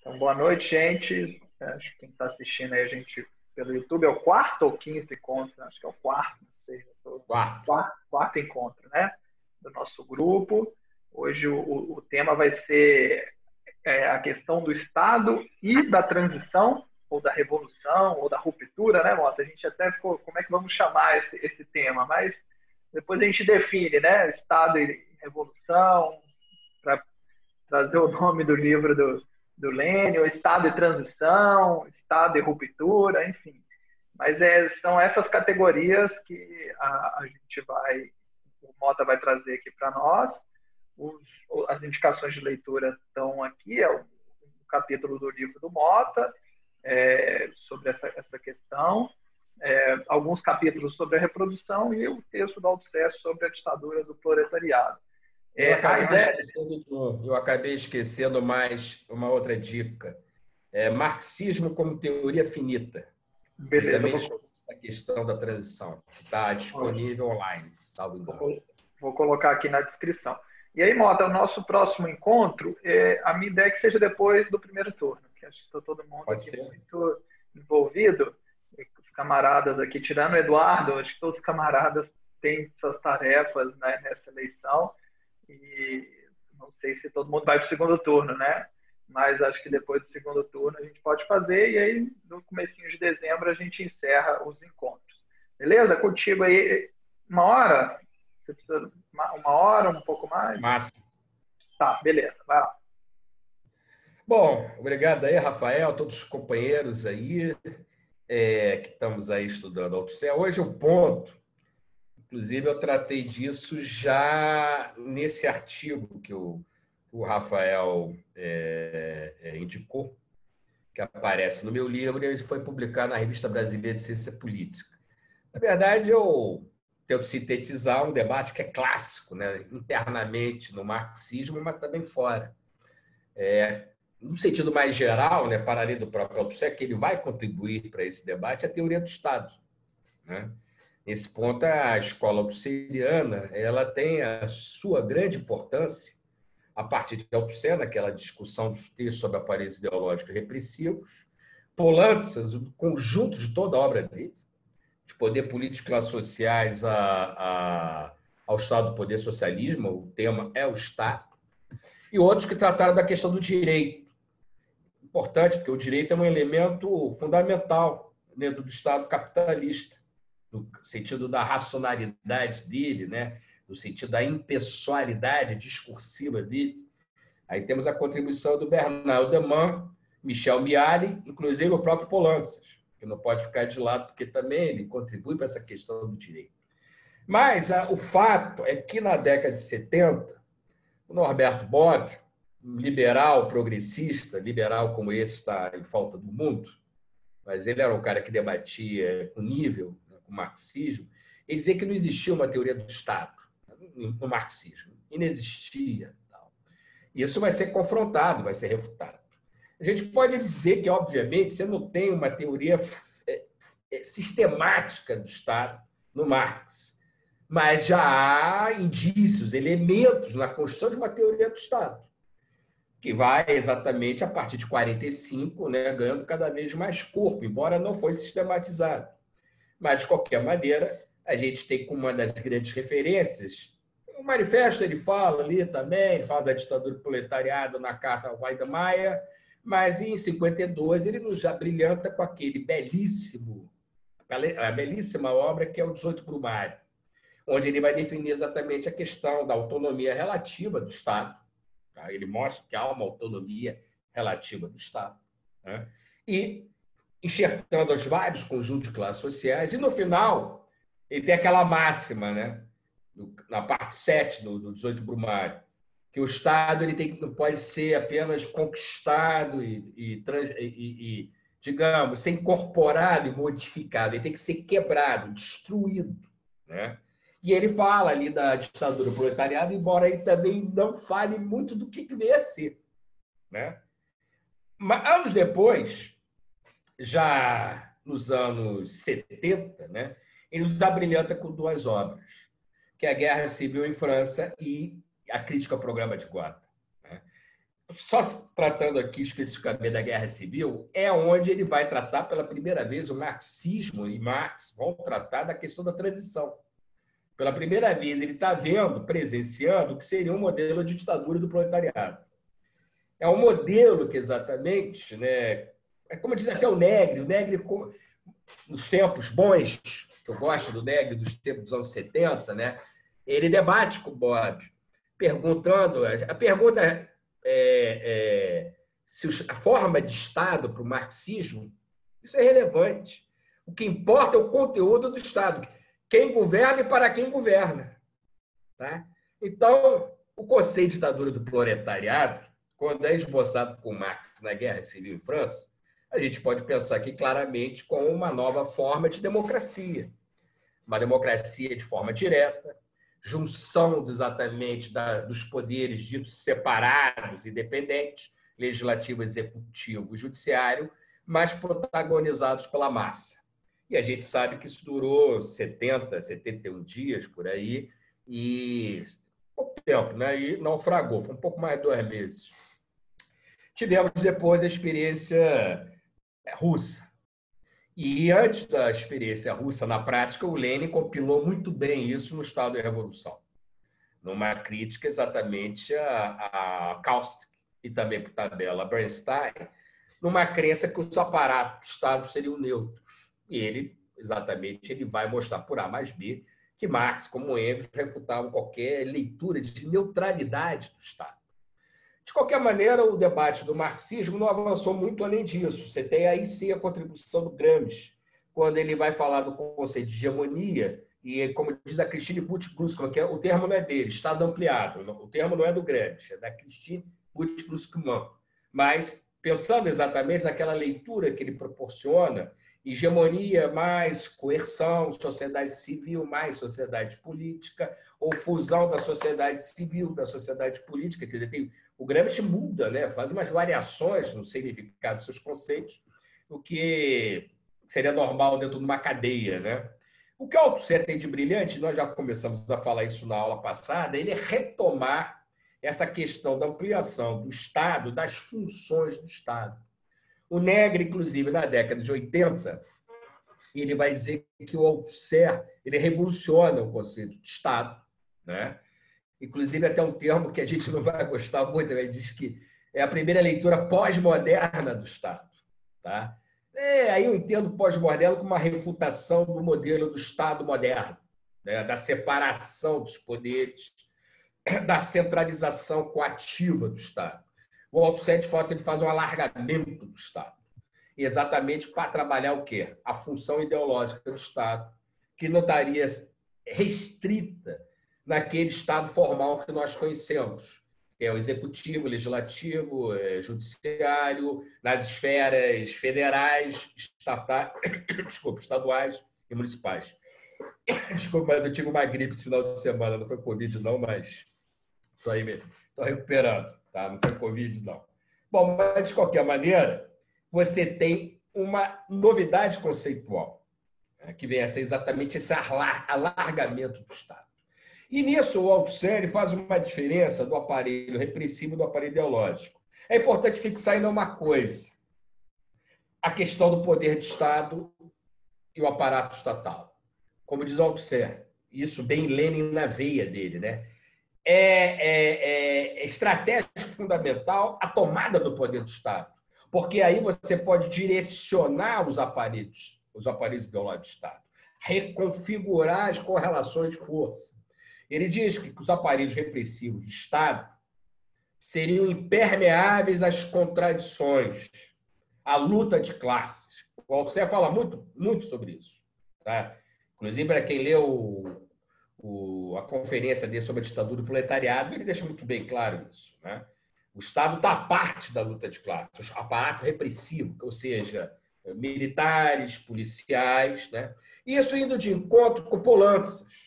Então, boa noite, gente. Acho que quem está assistindo aí a gente pelo YouTube é o quarto ou quinto encontro, acho que é o quarto, não sei, Quarto. quarto encontro, né? Do nosso grupo. Hoje o tema vai ser a questão do Estado e da transição, ou da revolução, ou da ruptura, né, Mota? A gente até ficou, como é que vamos chamar esse tema? Mas depois a gente define, né? Estado e revolução, para trazer o nome do livro do Lênin, o estado de transição, estado de ruptura, enfim. Mas são essas categorias que a gente o Mota vai trazer aqui para nós. As indicações de leitura estão aqui, é o capítulo do livro do Mota, sobre essa questão, alguns capítulos sobre a reprodução e o texto do Alcé sobre a ditadura do proletariado. Eu acabei esquecendo mais uma outra dica. Marxismo como teoria finita. Beleza. Também essa questão da transição, que está disponível online, salvo engano. Vou colocar aqui na descrição. E aí, Mota, o nosso próximo encontro, a minha ideia é que seja depois do primeiro turno, que acho que está todo mundo aqui muito envolvido. Os camaradas aqui, tirando o Eduardo, acho que todos os camaradas têm suas tarefas, né, nessa eleição. E não sei se todo mundo vai para o segundo turno, né? Mas acho que depois do segundo turno a gente pode fazer e aí no comecinho de dezembro a gente encerra os encontros. Beleza? Contigo aí, uma hora? Você precisa uma hora, um pouco mais? Máximo. Tá, beleza. Vai lá. Bom, obrigado aí, Rafael, todos os companheiros aí que estamos aí estudando Althusser. Hoje o ponto, inclusive eu tratei disso já nesse artigo que o Rafael indicou, que aparece no meu livro e ele foi publicado na Revista Brasileira de Ciência Política. Na verdade, eu tento sintetizar um debate que é clássico, né, internamente no marxismo, mas também fora. No sentido mais geral, né, para além do próprio Althusser, que ele vai contribuir para esse debate, a teoria do Estado, né? Nesse ponto, a escola althusseriana ela tem a sua grande importância a partir de Althusser, naquela discussão dos textos sobre aparelhos ideológicos repressivos, Polantzas, o conjunto de toda a obra dele, de poder político e classes sociais ao Estado do poder socialismo, o tema é o Estado, e outros que trataram da questão do direito. Importante, porque o direito é um elemento fundamental dentro do Estado capitalista, no sentido da racionalidade dele, né? No sentido da impessoalidade discursiva dele. Aí temos a contribuição do Bernard Deman, Michel Miali, inclusive o próprio Polantzas, que não pode ficar de lado, porque também ele contribui para essa questão do direito. Mas o fato é que, na década de 70, o Norberto Bobbio, um liberal progressista, liberal como esse está em falta do mundo, mas ele era um cara que debatia com nível, né, com o marxismo, ele dizia que não existia uma teoria do Estado no marxismo, inexistia. Isso vai ser confrontado, vai ser refutado. A gente pode dizer que, obviamente, você não tem uma teoria sistemática do Estado no Marx, mas já há indícios, elementos na construção de uma teoria do Estado, que vai exatamente a partir de 45, né, ganhando cada vez mais corpo, embora não foi sistematizado. Mas, de qualquer maneira, a gente tem como uma das grandes referências. O manifesto ele fala ali também, ele fala da ditadura do proletariado na carta ao Weidmeier, mas em 52 ele nos abrilhanta com aquele a belíssima obra que é o 18 Brumário, onde ele vai definir exatamente a questão da autonomia relativa do Estado. Tá? Ele mostra que há uma autonomia relativa do Estado, né? E enxertando os vários conjuntos de classes sociais, e no final ele tem aquela máxima, né? Na parte 7 do 18 Brumário, que o Estado ele não pode ser apenas conquistado digamos, ser incorporado e modificado, ele tem que ser quebrado, destruído, né? E ele fala ali da ditadura do proletariado, embora ele também não fale muito do que veio a ser, né? Mas, anos depois, já nos anos 70, né, ele nos abrilhanta com duas obras, que é a Guerra Civil em França e a Crítica ao Programa de Gotha, né? só se tratando aqui especificamente da Guerra Civil, é onde ele vai tratar pela primeira vez o marxismo e Marx vão tratar da questão da transição. Pela primeira vez, ele está vendo, presenciando o que seria um modelo de ditadura do proletariado. É um modelo que exatamente, né, é como diz até o Negri, nos tempos bons, que eu gosto do Negri, dos tempos dos anos 70, né, ele debate com o Bob, perguntando, a pergunta se a forma de Estado para o marxismo, isso é relevante. O que importa é o conteúdo do Estado. Quem governa e para quem governa. Tá? Então, o conceito de ditadura do proletariado, quando é esboçado por Marx na Guerra Civil em França, a gente pode pensar aqui claramente como uma nova forma de democracia. Uma democracia de forma direta, junção exatamente dos poderes ditos separados e dependentes, legislativo, executivo e judiciário, mas protagonizados pela massa. E a gente sabe que isso durou 70, 71 dias por aí, e pouco tempo, né? E naufragou, foi um pouco mais de 2 meses. Tivemos depois a experiência russa. E antes da experiência russa na prática, o Lenin compilou muito bem isso no Estado e Revolução, numa crítica exatamente a Kautsky e também por tabela Bernstein, numa crença que os aparatos do Estado seriam neutros. E ele, exatamente, ele vai mostrar por A mais B que Marx, como Engels, refutavam qualquer leitura de neutralidade do Estado. De qualquer maneira, o debate do marxismo não avançou muito além disso. Você tem aí sim a contribuição do Gramsci, quando ele vai falar do conceito de hegemonia, e como diz a Christine Butt-Glucksmann, que o termo não é dele, Estado ampliado, o termo não é do Gramsci, é da Christine Butt-Glucksmann. Mas, pensando exatamente naquela leitura que ele proporciona, hegemonia mais coerção, sociedade civil mais sociedade política, ou fusão da sociedade civil da sociedade política, quer dizer, tem o Gramsci muda, né? Faz umas variações no significado dos seus conceitos, o que seria normal dentro de uma cadeia. Né? O que o Althusser tem de brilhante, nós já começamos a falar isso na aula passada, ele é retomar essa questão da ampliação do Estado, das funções do Estado. O Negri, inclusive, na década de 80, ele vai dizer que o Althusser ele revoluciona o conceito de Estado, né? Inclusive, até um termo que a gente não vai gostar muito, ele diz que é a primeira leitura pós-moderna do Estado. Tá? Aí eu entendo pós-moderno como uma refutação do modelo do Estado moderno, né? Da separação dos poderes, da centralização coativa do Estado. O Althusser, de fato, ele faz um alargamento do Estado, exatamente para trabalhar o quê? A função ideológica do Estado, que não estaria restrita naquele Estado formal que nós conhecemos, que é o executivo, legislativo, judiciário, nas esferas federais, estaduais e municipais. Desculpa, mas eu tive uma gripe esse final de semana, não foi Covid não, mas estou aí mesmo, estou recuperando, tá? Não foi Covid não. Bom, mas de qualquer maneira, você tem uma novidade conceitual, né, que vem a ser exatamente esse alargamento do Estado. E nisso o Althusser faz uma diferença do aparelho repressivo e do aparelho ideológico. É importante fixar ainda uma coisa: a questão do poder de Estado e o aparato estatal. Como diz o Althusser, isso bem Lenin na veia dele, né? É estratégico fundamental a tomada do poder do Estado, porque aí você pode direcionar os aparelhos ideológicos do Estado, reconfigurar as correlações de força. Ele diz que os aparelhos repressivos do Estado seriam impermeáveis às contradições, à luta de classes. O Althusser fala muito, muito sobre isso. Tá? Inclusive, para quem leu a conferência dele sobre a ditadura do proletariado, ele deixa muito bem claro isso. Né? O Estado está à parte da luta de classes, o aparato repressivo, ou seja, militares, policiais. Né? Isso indo de encontro com Polantzas.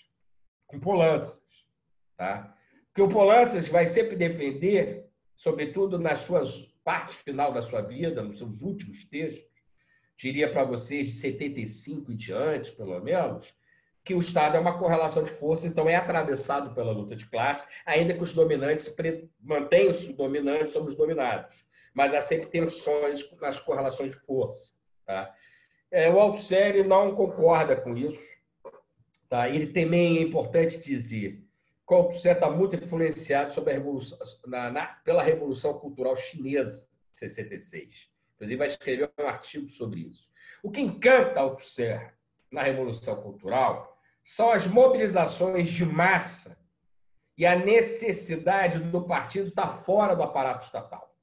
Tá? Porque o Polantzas vai sempre defender, sobretudo nas suas partes final da sua vida, nos seus últimos textos, diria para vocês de 75 em diante, pelo menos, que o Estado é uma correlação de força, então é atravessado pela luta de classe, ainda que os dominantes mantenham os dominantes sobre os dominados. Mas há sempre tensões nas correlações de força. Tá? O Althusser não concorda com isso. Tá? Ele também é importante dizer que o Althusser está muito influenciado sobre a revolução, pela Revolução Cultural Chinesa de 66. Inclusive, vai escrever um artigo sobre isso. O que encanta Althusser na Revolução Cultural são as mobilizações de massa e a necessidade do partido estar fora do aparato estatal.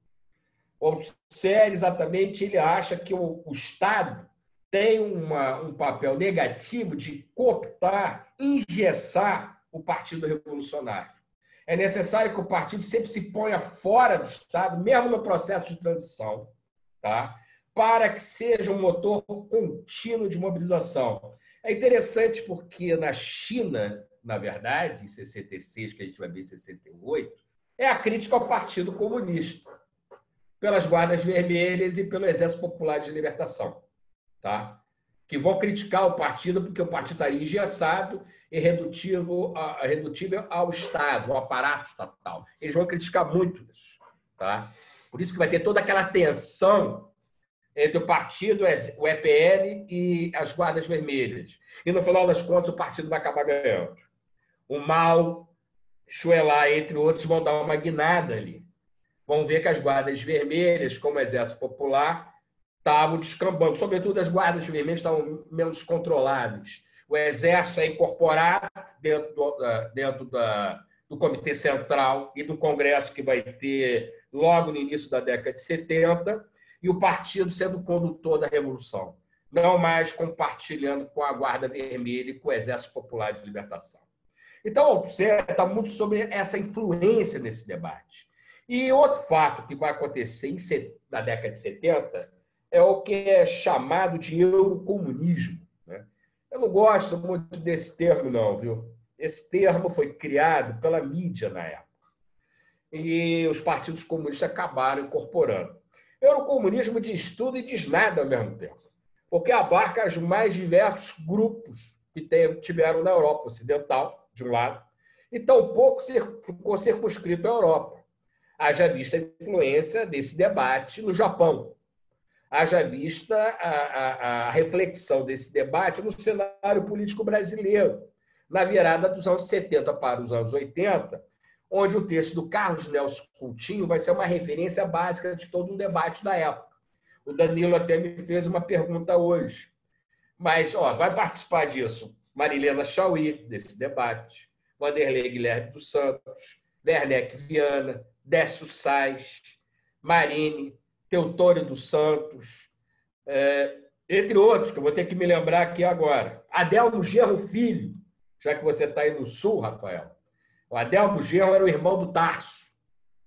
O Althusser, exatamente, ele acha que o Estado tem um papel negativo de cooptar, engessar o Partido Revolucionário. É necessário que o partido sempre se ponha fora do Estado, mesmo no processo de transição, tá? Para que seja um motor contínuo de mobilização. É interessante porque na China, na verdade, em 66, que a gente vai ver em 68, é a crítica ao Partido Comunista, pelas Guardas Vermelhas e pelo Exército Popular de Libertação, tá? Que vão criticar o partido porque o partido estaria engessado e redutível ao Estado, ao aparato estatal. Eles vão criticar muito isso, tá? Por isso que vai ter toda aquela tensão entre o partido, o EPL e as Guardas Vermelhas. E, no final das contas, o partido vai acabar ganhando. O Mao, Xuelá, entre outros, vão dar uma guinada ali. Vão ver que as Guardas Vermelhas, como o Exército Popular, estavam descambando. Sobretudo, as Guardas Vermelhas estavam menos controladas. O Exército é incorporado dentro do Comitê Central e do Congresso, que vai ter logo no início da década de 70, e o partido sendo o condutor da Revolução, não mais compartilhando com a Guarda Vermelha e com o Exército Popular de Libertação. Então, o Althusser está muito sobre essa influência nesse debate. E outro fato que vai acontecer na década de 70 é o que é chamado de eurocomunismo. Né? Eu não gosto muito desse termo, não, viu? Esse termo foi criado pela mídia na época. E os partidos comunistas acabaram incorporando. Eurocomunismo diz tudo e diz nada ao mesmo tempo, porque abarca os mais diversos grupos que tiveram na Europa Ocidental, de um lado, e tampouco ficou circunscrito à Europa. Haja vista a influência desse debate no Japão. Haja vista a reflexão desse debate no cenário político brasileiro, na virada dos anos 70 para os anos 80, onde o texto do Carlos Nelson Coutinho vai ser uma referência básica de todo um debate da época. O Danilo até me fez uma pergunta hoje. Mas vai participar disso Marilena Chauí, desse debate, Vanderlei Guilherme dos Santos, Werneck Viana, Décio Sais, Marine, Teutônio dos Santos, entre outros, que eu vou ter que me lembrar aqui agora. Adelmo Genro Filho, já que você está aí no Sul, Rafael. O Adelmo Genro era o irmão do Tarso,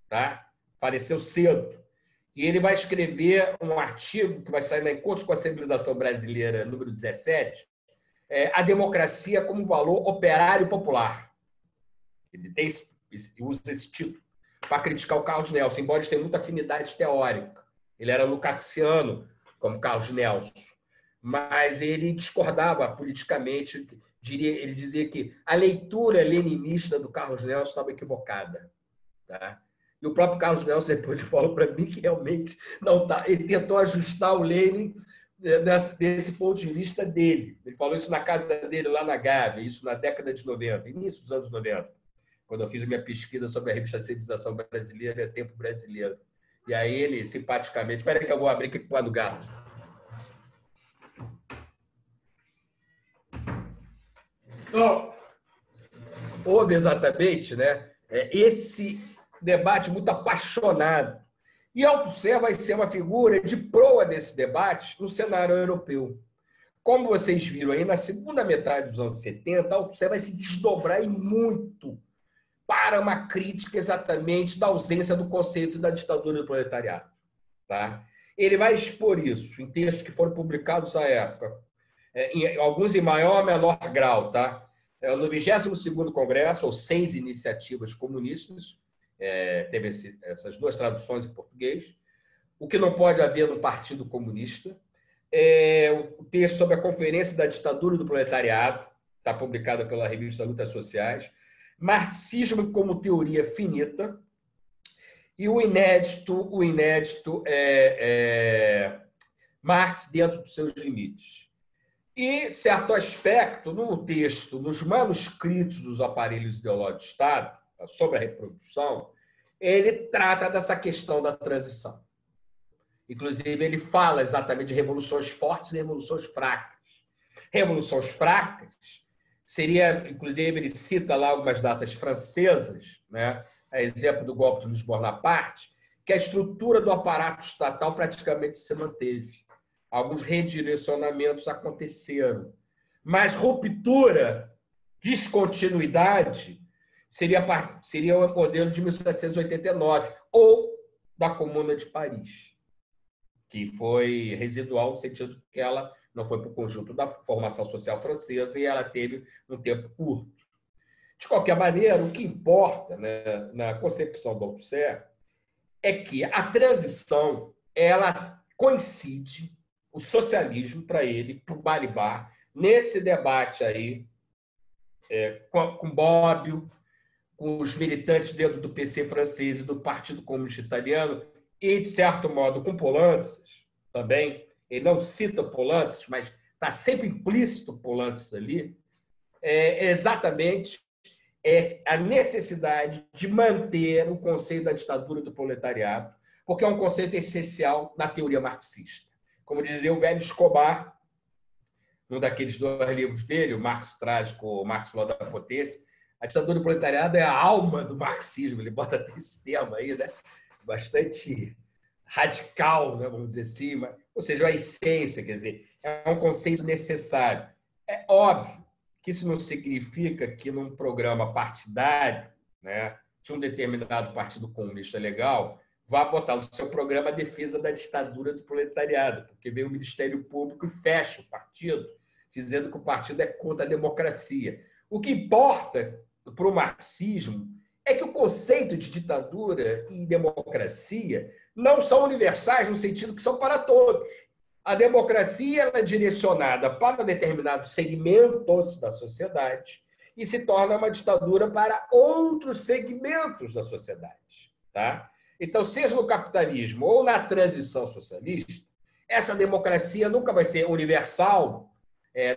tá? Faleceu cedo. E ele vai escrever um artigo que vai sair na Encontros com a Civilização Brasileira, número 17, A Democracia como Valor Operário Popular. Ele usa esse título para criticar o Carlos Nelson, embora ele tenha muita afinidade teórica. Ele era lucaciano, como Carlos Nelson, mas ele discordava politicamente. Ele dizia que a leitura leninista do Carlos Nelson estava equivocada. Tá? E o próprio Carlos Nelson depois falou para mim que realmente não está. Ele tentou ajustar o Lenin desse ponto de vista dele. Ele falou isso na casa dele, lá na Gávea, isso na década de 90, início dos anos 90, quando eu fiz minha pesquisa sobre a revista Civilização Brasileira e Tempo Brasileiro. E aí ele, simpaticamente... Espera aí que eu vou abrir aqui para o do gato. Então, houve exatamente, né, esse debate muito apaixonado. E Althusser vai ser uma figura de proa desse debate no cenário europeu. Como vocês viram aí, na segunda metade dos anos 70, Althusser vai se desdobrar em muito para uma crítica exatamente da ausência do conceito da ditadura do proletariado. Tá? Ele vai expor isso em textos que foram publicados à época, alguns em maior ou menor grau. Tá? No 22º Congresso, ou 6 iniciativas comunistas, teve essas 2 traduções em português, o que não pode haver no Partido Comunista, o texto sobre a Conferência da Ditadura do Proletariado, está publicada pela revista Lutas Sociais, Marxismo como Teoria Finita, e o inédito é Marx dentro dos seus limites. E, certo aspecto, no texto, nos manuscritos dos aparelhos ideológicos do Estado, sobre a reprodução, ele trata dessa questão da transição. Inclusive, ele fala exatamente de revoluções fortes e revoluções fracas. Revoluções fracas seria, inclusive, ele cita lá algumas datas francesas, né? A exemplo do golpe de Luiz Bonaparte, que a estrutura do aparato estatal praticamente se manteve. Alguns redirecionamentos aconteceram. Mas ruptura, descontinuidade, seria o modelo de 1789, ou da Comuna de Paris, que foi residual no sentido que ela não foi para o conjunto da formação social francesa e ela teve um tempo curto. De qualquer maneira, o que importa, né, na concepção do Althusser é que a transição ela coincide, o socialismo, para ele, para o Balibar, nesse debate aí, com Bobbio, com os militantes dentro do PC francês e do Partido Comunista Italiano, e, de certo modo, com Poulantzas também. Ele não cita Poulantzas, mas está sempre implícito Poulantzas ali, exatamente a necessidade de manter o conceito da ditadura do proletariado, porque é um conceito essencial na teoria marxista. Como dizia o velho Escobar, num daqueles 2 livros dele, o Marx Trágico, o Marx Flor da Potência, a ditadura do proletariado é a alma do marxismo. Ele bota até esse termo aí, né? Bastante radical, né? Vamos dizer assim, ou seja, a essência, quer dizer, é um conceito necessário. É óbvio que isso não significa que num programa partidário, né, de um determinado partido comunista legal, vá botar no seu programa a defesa da ditadura do proletariado, porque vem o Ministério Público e fecha o partido, dizendo que o partido é contra a democracia. O que importa para o marxismo é que o conceito de ditadura e democracia não são universais no sentido que são para todos. A democracia ela é direcionada para determinados segmentos da sociedade e se torna uma ditadura para outros segmentos da sociedade. Tá? Então, seja no capitalismo ou na transição socialista, essa democracia nunca vai ser universal,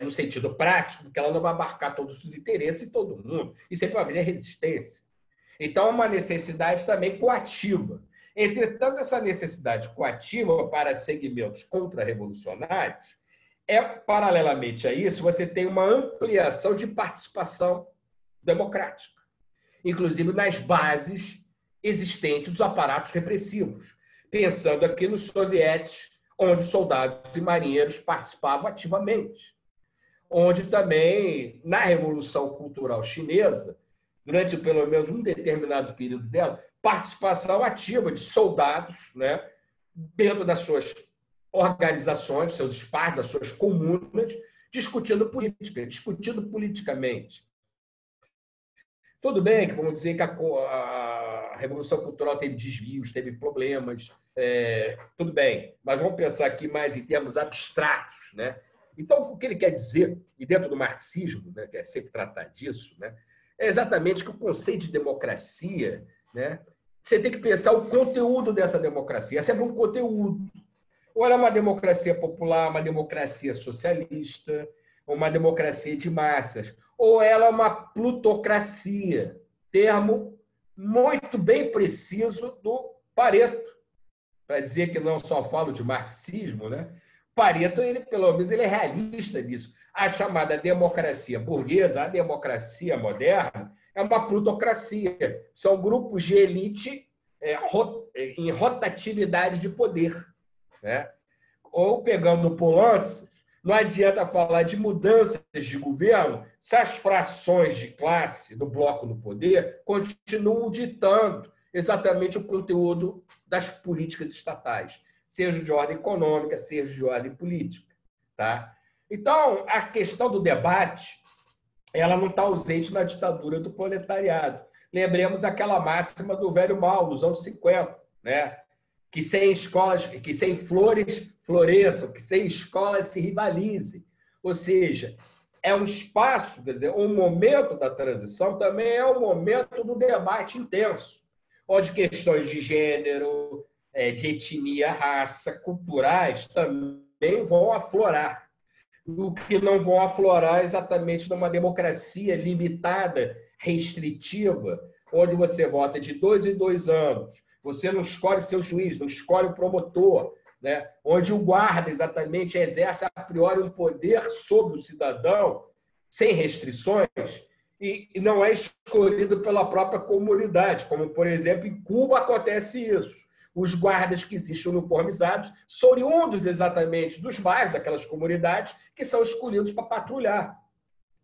no sentido prático, porque ela não vai abarcar todos os interesses de todo mundo. E sempre vai haver resistência. Então, é uma necessidade também coativa. Entretanto, essa necessidade coativa para segmentos contra-revolucionários, paralelamente a isso, você tem uma ampliação de participação democrática, inclusive nas bases existentes dos aparatos repressivos, pensando aqui nos sovietes, onde soldados e marinheiros participavam ativamente, onde também, na Revolução Cultural Chinesa, durante pelo menos um determinado período dela, participação ativa de soldados, né, dentro das suas organizações, dos seus espaços, das suas comunas, discutindo política, discutindo politicamente. Tudo bem que vamos dizer que a Revolução Cultural teve desvios, teve problemas, tudo bem, mas vamos pensar aqui mais em termos abstratos, né? Então, o que ele quer dizer, e dentro do marxismo, né, que é sempre tratar disso, né, é exatamente que o conceito de democracia, né, você tem que pensar o conteúdo dessa democracia. É sempre um conteúdo. Ou ela é uma democracia popular, uma democracia socialista, uma democracia de massas, ou ela é uma plutocracia, termo muito bem preciso do Pareto, para dizer que não só falo de marxismo, né? Pareto, ele, pelo menos, ele é realista nisso. A chamada democracia burguesa, a democracia moderna, é uma plutocracia. São grupos de elite em rotatividade de poder. Né? Ou, pegando no Poulantzas, não adianta falar de mudanças de governo se as frações de classe do bloco no poder continuam ditando exatamente o conteúdo das políticas estatais, seja de ordem econômica, seja de ordem política. Tá? Então, a questão do debate ela não está ausente na ditadura do proletariado. Lembremos aquela máxima do velho Mao, nos anos 50, né? Que sem escolas, que sem flores floresçam, que sem escolas se rivalizem. Ou seja, é um espaço, quer dizer, o momento da transição também é um momento do debate intenso, onde questões de gênero, de etnia, raça, culturais também vão aflorar. O que não vão aflorar exatamente numa democracia limitada, restritiva, onde você vota de 2 em 2 anos, você não escolhe seu juiz, não escolhe o promotor, né? Onde o guarda exatamente exerce a priori um poder sobre o cidadão, sem restrições, e não é escolhido pela própria comunidade, como, por exemplo, em Cuba acontece isso. Os guardas que existem uniformizados são oriundos exatamente dos bairros, daquelas comunidades, que são escolhidos para patrulhar,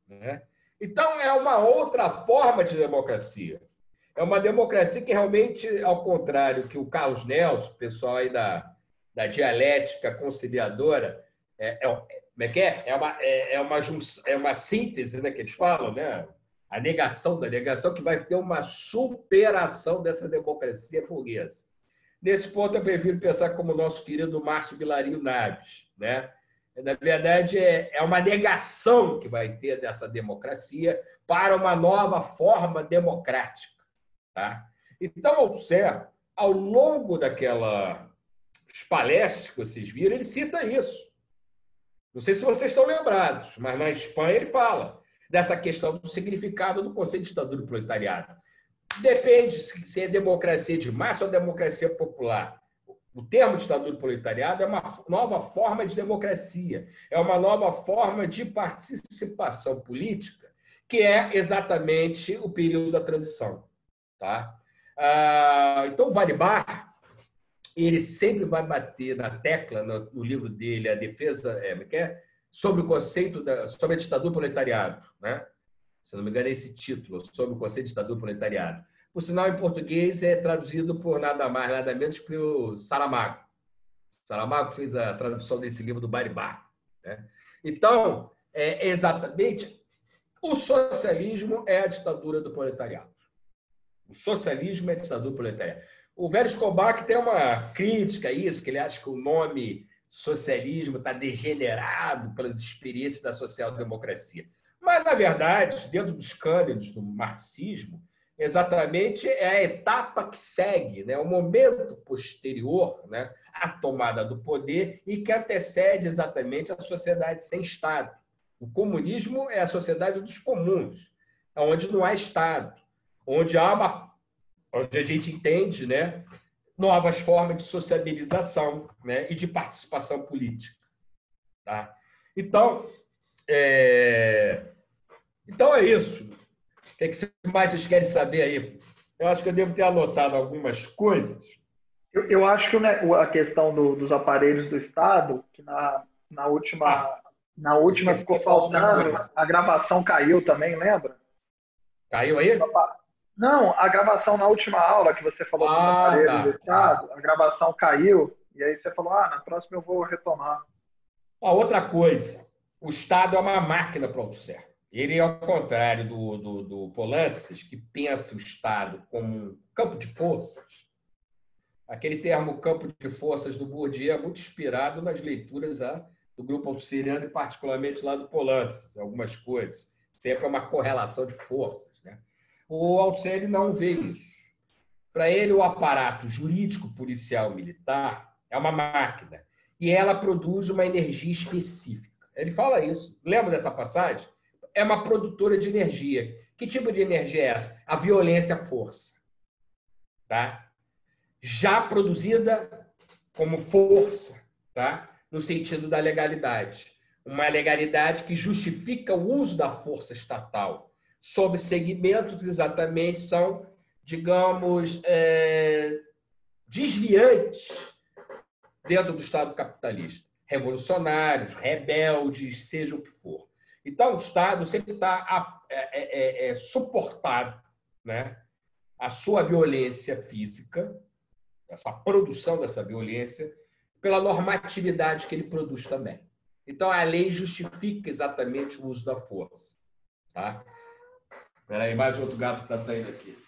né? Então, é uma outra forma de democracia. É uma democracia que realmente, ao contrário que o Carlos Nelson, o pessoal aí da dialética conciliadora, como é que é? É uma síntese, né, que eles falam, né? A negação da negação, que vai ter uma superação dessa democracia burguesa. Nesse ponto, eu prefiro pensar como o nosso querido Márcio Vilarinho Naves, né? Na verdade, é uma negação que vai ter dessa democracia para uma nova forma democrática. Tá? Então, Althusser, ao longo daquelas palestras que vocês viram, ele cita isso. Não sei se vocês estão lembrados, mas na Espanha ele fala dessa questão do significado do conceito de ditadura e proletariado. Depende se é democracia de massa ou democracia popular. O termo ditadura e proletariado é uma nova forma de democracia, é uma nova forma de participação política, que é exatamente o período da transição. Tá? Então, o Balibar, ele sempre vai bater na tecla, no livro dele, a defesa, sobre o conceito sobre a ditadura e proletariado, né? Se não me engano, é esse título, sobre o conceito de ditadura e proletariado. Por sinal, em português, é traduzido por nada mais, nada menos que o Saramago. Saramago fez a tradução desse livro do Balibar, né? Então, exatamente, o socialismo é a ditadura do proletariado. O socialismo é a ditadura proletária. O Velho Escobar que tem uma crítica a isso, que ele acha que o nome socialismo está degenerado pelas experiências da social-democracia. Mas, na verdade, dentro dos cânones do marxismo, exatamente é a etapa que segue, né? O momento posterior, né, à tomada do poder e que antecede exatamente a sociedade sem Estado. O comunismo é a sociedade dos comuns, onde não há Estado, onde a gente entende, né, novas formas de sociabilização, né, e de participação política. Tá? Então, é isso. O que mais vocês querem saber aí? Eu acho que eu devo ter anotado algumas coisas. Eu acho que a questão dos aparelhos do Estado, que na última ficou faltando, a gravação caiu também, lembra? Caiu aí? Não, a gravação na última aula que você falou dos aparelhos do Estado, a gravação caiu, e aí você falou, na próxima eu vou retomar. Outra coisa, o Estado é uma máquina para o Althusser. Ele, ao contrário do Polantzes, que pensa o Estado como um campo de forças. Aquele termo campo de forças do Bourdieu é muito inspirado nas leituras do grupo althusseriano e particularmente lá do Polantzes, algumas coisas. Sempre é uma correlação de forças, né? O Althusser não vê isso. Para ele, o aparato jurídico, policial, militar é uma máquina e ela produz uma energia específica. Ele fala isso. Lembra dessa passagem? É uma produtora de energia. Que tipo de energia é essa? A violência à força. Tá? Já produzida como força, tá? No sentido da legalidade. Uma legalidade que justifica o uso da força estatal sob segmentos que exatamente são, digamos, desviantes dentro do Estado capitalista. Revolucionários, rebeldes, seja o que for. Então, o Estado sempre está suportado, né, a sua violência física, a sua produção dessa violência, pela normatividade que ele produz também. Então, a lei justifica exatamente o uso da força. Tá? Espera aí, mais outro gato que está saindo aqui.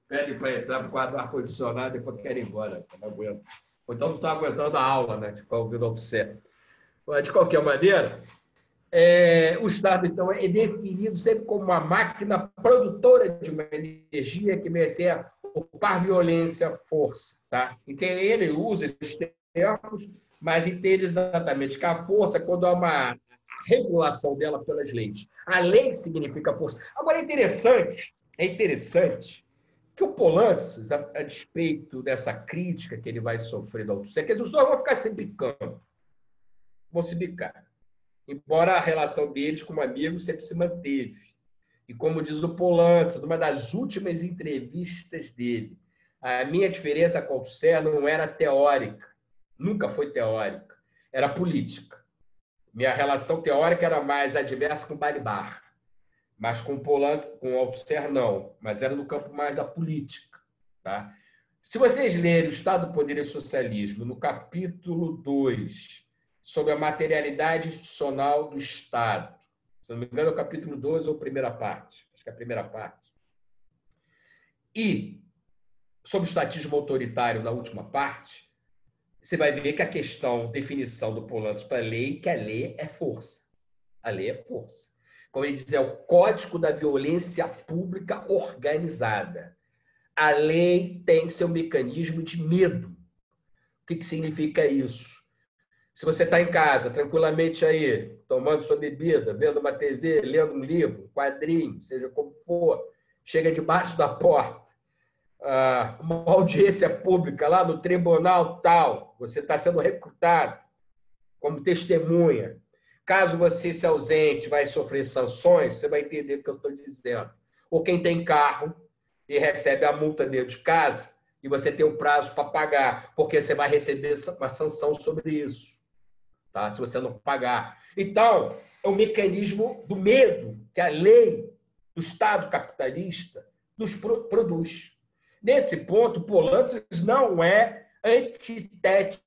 Pede para entrar para o quarto do ar-condicionado e depois quer ir embora. Não aguento. Ou então não está aguentando a aula, né? De ficar ouvindo Althusser. Mas, de qualquer maneira, o Estado, então, é definido sempre como uma máquina produtora de uma energia que merece ocupar violência, força. Tá? Então, ele usa esses termos, mas entende exatamente que a força, quando há uma regulação dela pelas leis. A lei significa força. Agora, é interessante que o Polantzes, a despeito dessa crítica que ele vai sofrer da Althusser, que os dois vão ficar se bicando, vão se bicar. Embora a relação deles como amigos sempre se manteve. E como diz o Polantzes, numa das últimas entrevistas dele, a minha diferença com o Althusser não era teórica, nunca foi teórica, era política. Minha relação teórica era mais adversa com o Balibar, mas com o Polantzes, com o Althusser não, mas era no campo mais da política. Tá? Se vocês lerem o Estado do Poder e Socialismo, no capítulo 2, sobre a materialidade institucional do Estado, se não me engano, é o capítulo 2 ou a primeira parte, acho que é a primeira parte, e sobre o estatismo autoritário na última parte, você vai ver que a questão, definição do Polantzes para a lei, que a lei é força. A lei é força. Como ele diz, é o código da violência pública organizada. A lei tem seu mecanismo de medo. O que significa isso? Se você está em casa, tranquilamente aí, tomando sua bebida, vendo uma TV, lendo um livro, um quadrinho, seja como for, chega debaixo da porta, uma audiência pública lá no tribunal tal, você está sendo recrutado como testemunha. Caso você se ausente, vai sofrer sanções, você vai entender o que eu estou dizendo. Ou quem tem carro e recebe a multa dentro de casa e você tem um prazo para pagar, porque você vai receber uma sanção sobre isso, tá? Se você não pagar. Então, é o mecanismo do medo que a lei do Estado capitalista nos produz. Nesse ponto, Polantzes não é antitético,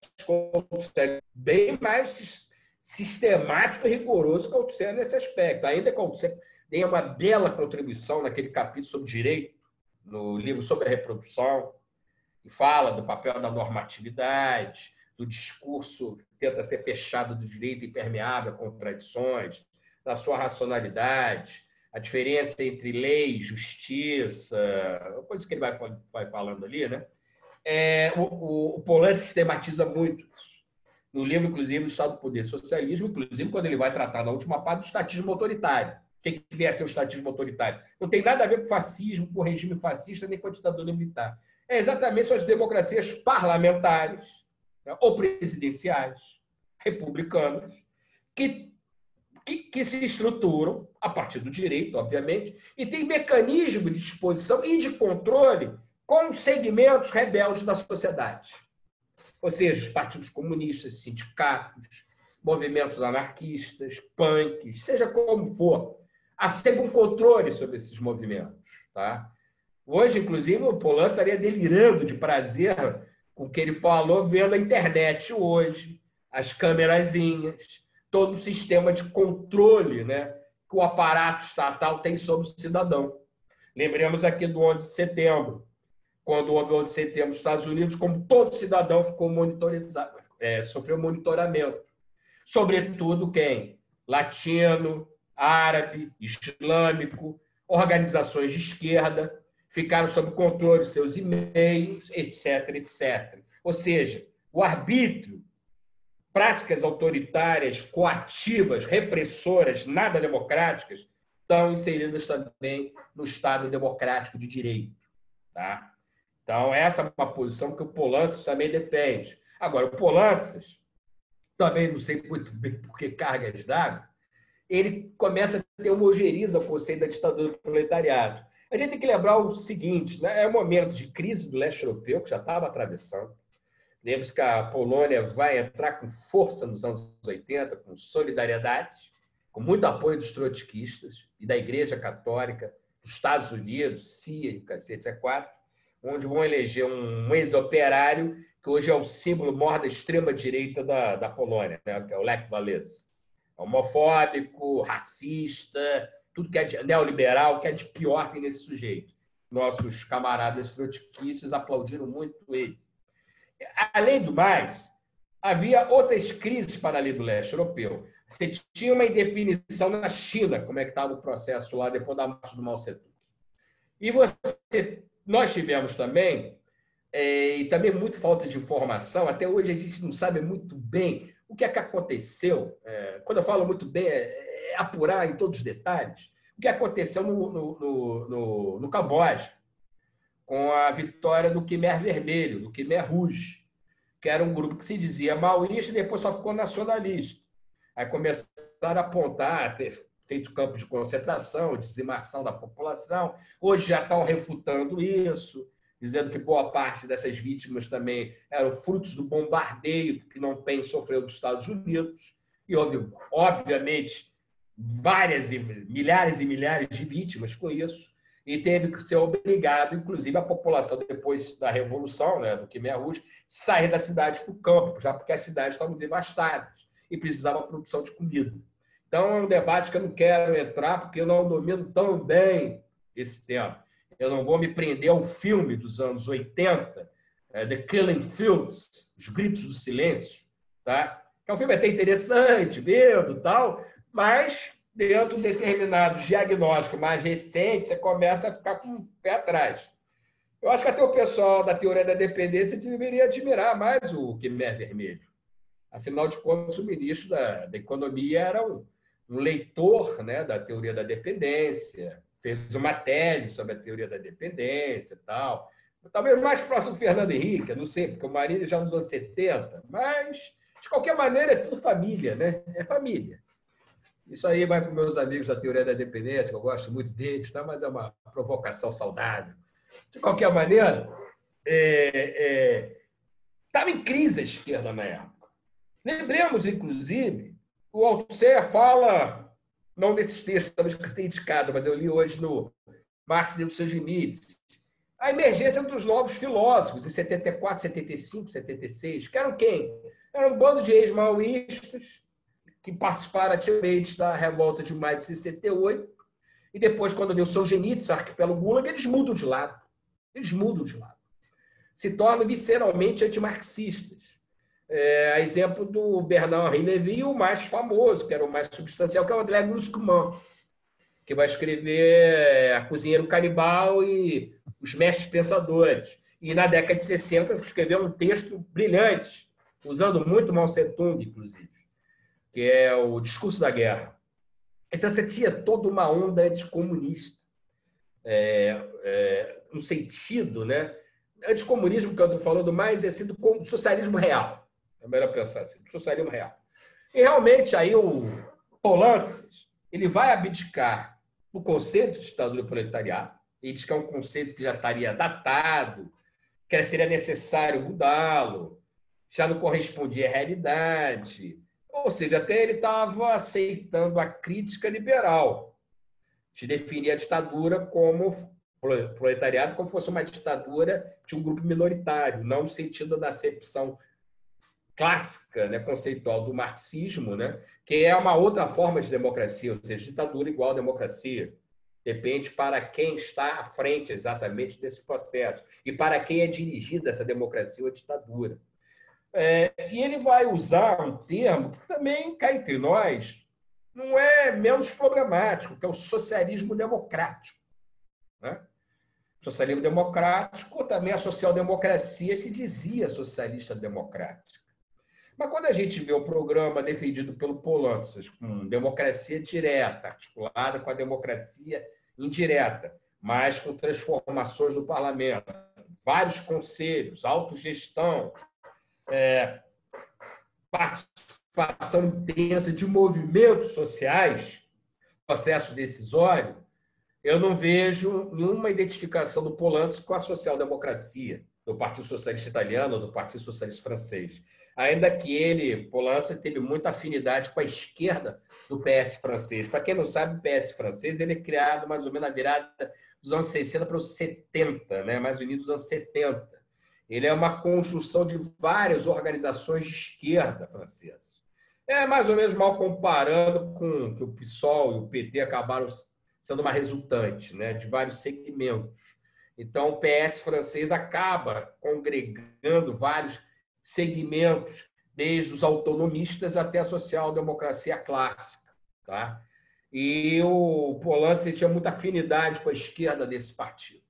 bem mais sistemático e rigoroso que Althusser nesse aspecto. Ainda que Althusser tenha uma bela contribuição naquele capítulo sobre direito, no livro sobre a reprodução, que fala do papel da normatividade, do discurso que tenta ser fechado do direito impermeável a contradições, da sua racionalidade, a diferença entre lei, justiça, coisa que ele vai falando ali, né? O Polantzes sistematiza muito isso. No livro, inclusive, do Estado do Poder e Socialismo, inclusive quando ele vai tratar na última parte do estatismo autoritário. O que vier a ser o estatismo autoritário? Não tem nada a ver com fascismo, com regime fascista, nem com a ditadura militar. É exatamente são as democracias parlamentares, né, ou presidenciais, republicanas, que se estruturam a partir do direito, obviamente, e tem mecanismo de disposição e de controle com segmentos rebeldes da sociedade. Ou seja, os partidos comunistas, sindicatos, movimentos anarquistas, punks, seja como for, há sempre um controle sobre esses movimentos. Tá? Hoje, inclusive, o Polantzes estaria delirando de prazer com o que ele falou, vendo a internet hoje, as câmerazinhas, todo o sistema de controle, né, que o aparato estatal tem sobre o cidadão. Lembremos aqui do 11 de setembro, quando houve o 11 de setembro nos Estados Unidos, como todo cidadão ficou monitorizado, sofreu monitoramento. Sobretudo quem? Latino, árabe, islâmico, organizações de esquerda, ficaram sob controle de seus e-mails, etc., etc. Ou seja, o arbítrio, práticas autoritárias, coativas, repressoras, nada democráticas, estão inseridas também no Estado democrático de direito. Tá? Então, essa é uma posição que o Polantzes também defende. Agora, o Polantzes, também não sei muito bem por que cargas d'água, ele começa a ter homogeniza o conceito da ditadura do proletariado. A gente tem que lembrar o seguinte, né? É um momento de crise do leste europeu, que já estava atravessando. Lembre-se que a Polônia vai entrar com força nos anos 80, com solidariedade, com muito apoio dos trotskistas e da Igreja Católica, dos Estados Unidos, CIA e cacete A4, onde vão eleger um ex-operário que hoje é o símbolo maior da extrema-direita da Polônia, né? Que é o Lech Walesa. Homofóbico, racista, tudo que é de neoliberal, que é de pior tem nesse sujeito. Nossos camaradas trotskistas aplaudiram muito ele. Além do mais, havia outras crises para além do leste europeu. Você tinha uma indefinição na China, como é que estava o processo lá depois da morte do Mao Tse-tung. E nós tivemos também, e também muita falta de informação, até hoje a gente não sabe muito bem o que é que aconteceu. Quando eu falo muito bem, é apurar em todos os detalhes o que aconteceu no Camboja, com a vitória do Khmer Vermelho, do Khmer Rouge, que era um grupo que se dizia maoísta e depois só ficou nacionalista. Aí começaram a apontar, ter feito campos de concentração, dizimação da população. Hoje já estão refutando isso, dizendo que boa parte dessas vítimas também eram frutos do bombardeio que Phnom Penh sofreu dos Estados Unidos. E houve, obviamente, milhares e milhares de vítimas com isso. E teve que ser obrigado, inclusive, a população, depois da Revolução, né, do Khmer Rouge, sair da cidade para o campo, já porque as cidades estavam devastadas e precisavam de produção de comida. Então, é um debate que eu não quero entrar, porque eu não domino tão bem esse tema. Eu não vou me prender ao filme dos anos 80, The Killing Fields, Os Gritos do Silêncio, tá? É um filme até interessante, vendo tal, mas dentro de determinados diagnósticos mais recentes, você começa a ficar com o pé atrás. Eu acho que até o pessoal da teoria da dependência deveria admirar mais o Khmer Vermelho. Afinal de contas, o ministro da Economia era um leitor, né, da teoria da dependência, fez uma tese sobre a teoria da dependência e tal. Talvez mais próximo do Fernando Henrique, eu não sei, porque o marido já nos anos 70, mas, de qualquer maneira, é tudo família, né? É família. Isso aí vai para os meus amigos da teoria da dependência, que eu gosto muito deles, tá? Mas é uma provocação saudável. De qualquer maneira, estava em crise a esquerda na época. Lembremos, inclusive, o Althusser fala, não nesses textos que tem indicado, mas eu li hoje no Marx e os seus limites, a emergência dos novos filósofos, em 74, 75, 76, que eram quem? Era um bando de ex-maoístas, que participaram ativamente da revolta de maio de 68, e depois, quando veio o Solzhenitsyn, arquipélago Gulag, eles mudam de lado. Eles mudam de lado. Se tornam visceralmente antimarxistas. A exemplo do Bernard-Henri Lévy, o mais famoso, que era o mais substancial, que é o André Grossman, que vai escrever A Cozinheiro Canibal e Os Mestres Pensadores. E, na década de 60, escreveu um texto brilhante, usando muito Mao Tse-tung, inclusive, que é o Discurso da Guerra. Então, você tinha toda uma onda anticomunista, no sentido, né? Anticomunismo, que eu estou falando mais, é sido como socialismo real. É melhor pensar assim, socialismo real. E, realmente, aí o Polantzes, ele vai abdicar do conceito de ditadura proletariado, ele diz que é um conceito que já estaria datado, que seria necessário mudá-lo, já não correspondia à realidade. Ou seja, até ele estava aceitando a crítica liberal, de definir a ditadura como proletariado, como fosse uma ditadura de um grupo minoritário, não no sentido da acepção clássica, né, conceitual do marxismo, né, que é uma outra forma de democracia, ou seja, ditadura igual à democracia. Depende para quem está à frente exatamente desse processo e para quem é dirigida essa democracia ou ditadura. E ele vai usar um termo que também, cá entre nós, não é menos problemático, que é o socialismo democrático. Né? Socialismo democrático, ou também a social-democracia se dizia socialista democrática. Mas quando a gente vê o programa defendido pelo Polantzes, com democracia direta, articulada com a democracia indireta, mas com transformações no parlamento, vários conselhos, autogestão, participação intensa de movimentos sociais, processo decisório, eu não vejo nenhuma identificação do Polantzes com a social-democracia, do Partido Socialista Italiano ou do Partido Socialista Francês. Ainda que ele, Polantzes, teve muita afinidade com a esquerda do PS francês. Para quem não sabe, o PS francês ele é criado mais ou menos na virada dos anos 60 para os 70, né? Mais no início dos anos 70. Ele é uma conjunção de várias organizações de esquerda francesas. É mais ou menos mal comparando com que o PSOL e o PT acabaram sendo uma resultante, né, de vários segmentos. Então, o PS francês acaba congregando vários segmentos, desde os autonomistas até a social-democracia clássica. Tá? E o Polanski tinha muita afinidade com a esquerda desse partido.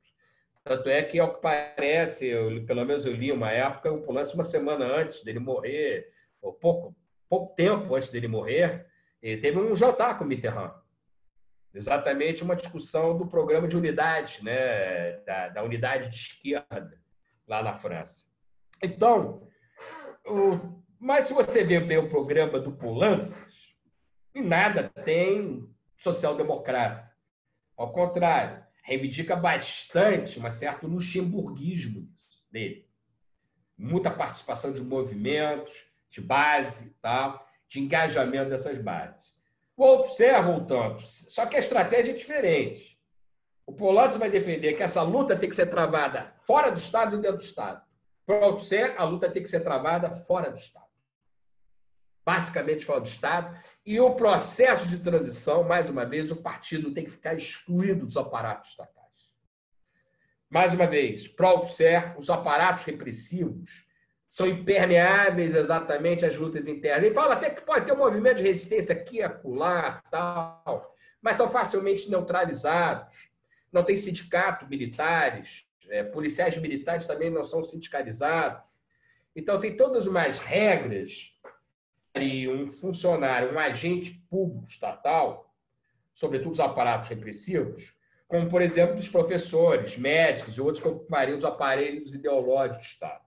Tanto é que, ao que parece, pelo menos eu li uma época, o Polanski, uma semana antes dele morrer, ou pouco tempo antes dele morrer, ele teve um jantar com o Mitterrand. Exatamente uma discussão do programa de unidade, né, da unidade de esquerda, lá na França. Então, mas se você vê bem o programa do Polanski, em nada tem social-democrata. Ao contrário, reivindica bastante um certo luxemburguismo dele. Muita participação de movimentos, de base, tal, de engajamento dessas bases. O Althusser, voltando, só que a estratégia é diferente. O Polanski vai defender que essa luta tem que ser travada fora do Estado e dentro do Estado. Para o Althusser, a luta tem que ser travada fora do Estado. Basicamente fora do Estado. E o processo de transição, mais uma vez, o partido tem que ficar excluído dos aparatos estatais. Mais uma vez, para o Althusser, os aparatos repressivos são impermeáveis exatamente às lutas internas. Ele fala até que pode ter um movimento de resistência aqui, acolá, tal, mas são facilmente neutralizados. Não tem sindicato militares, policiais militares também não são sindicalizados. Então, tem todas umas regras e um funcionário, um agente público estatal, sobretudo os aparatos repressivos, como, por exemplo, dos professores, médicos e outros que ocupariam os aparelhos ideológicos do Estado.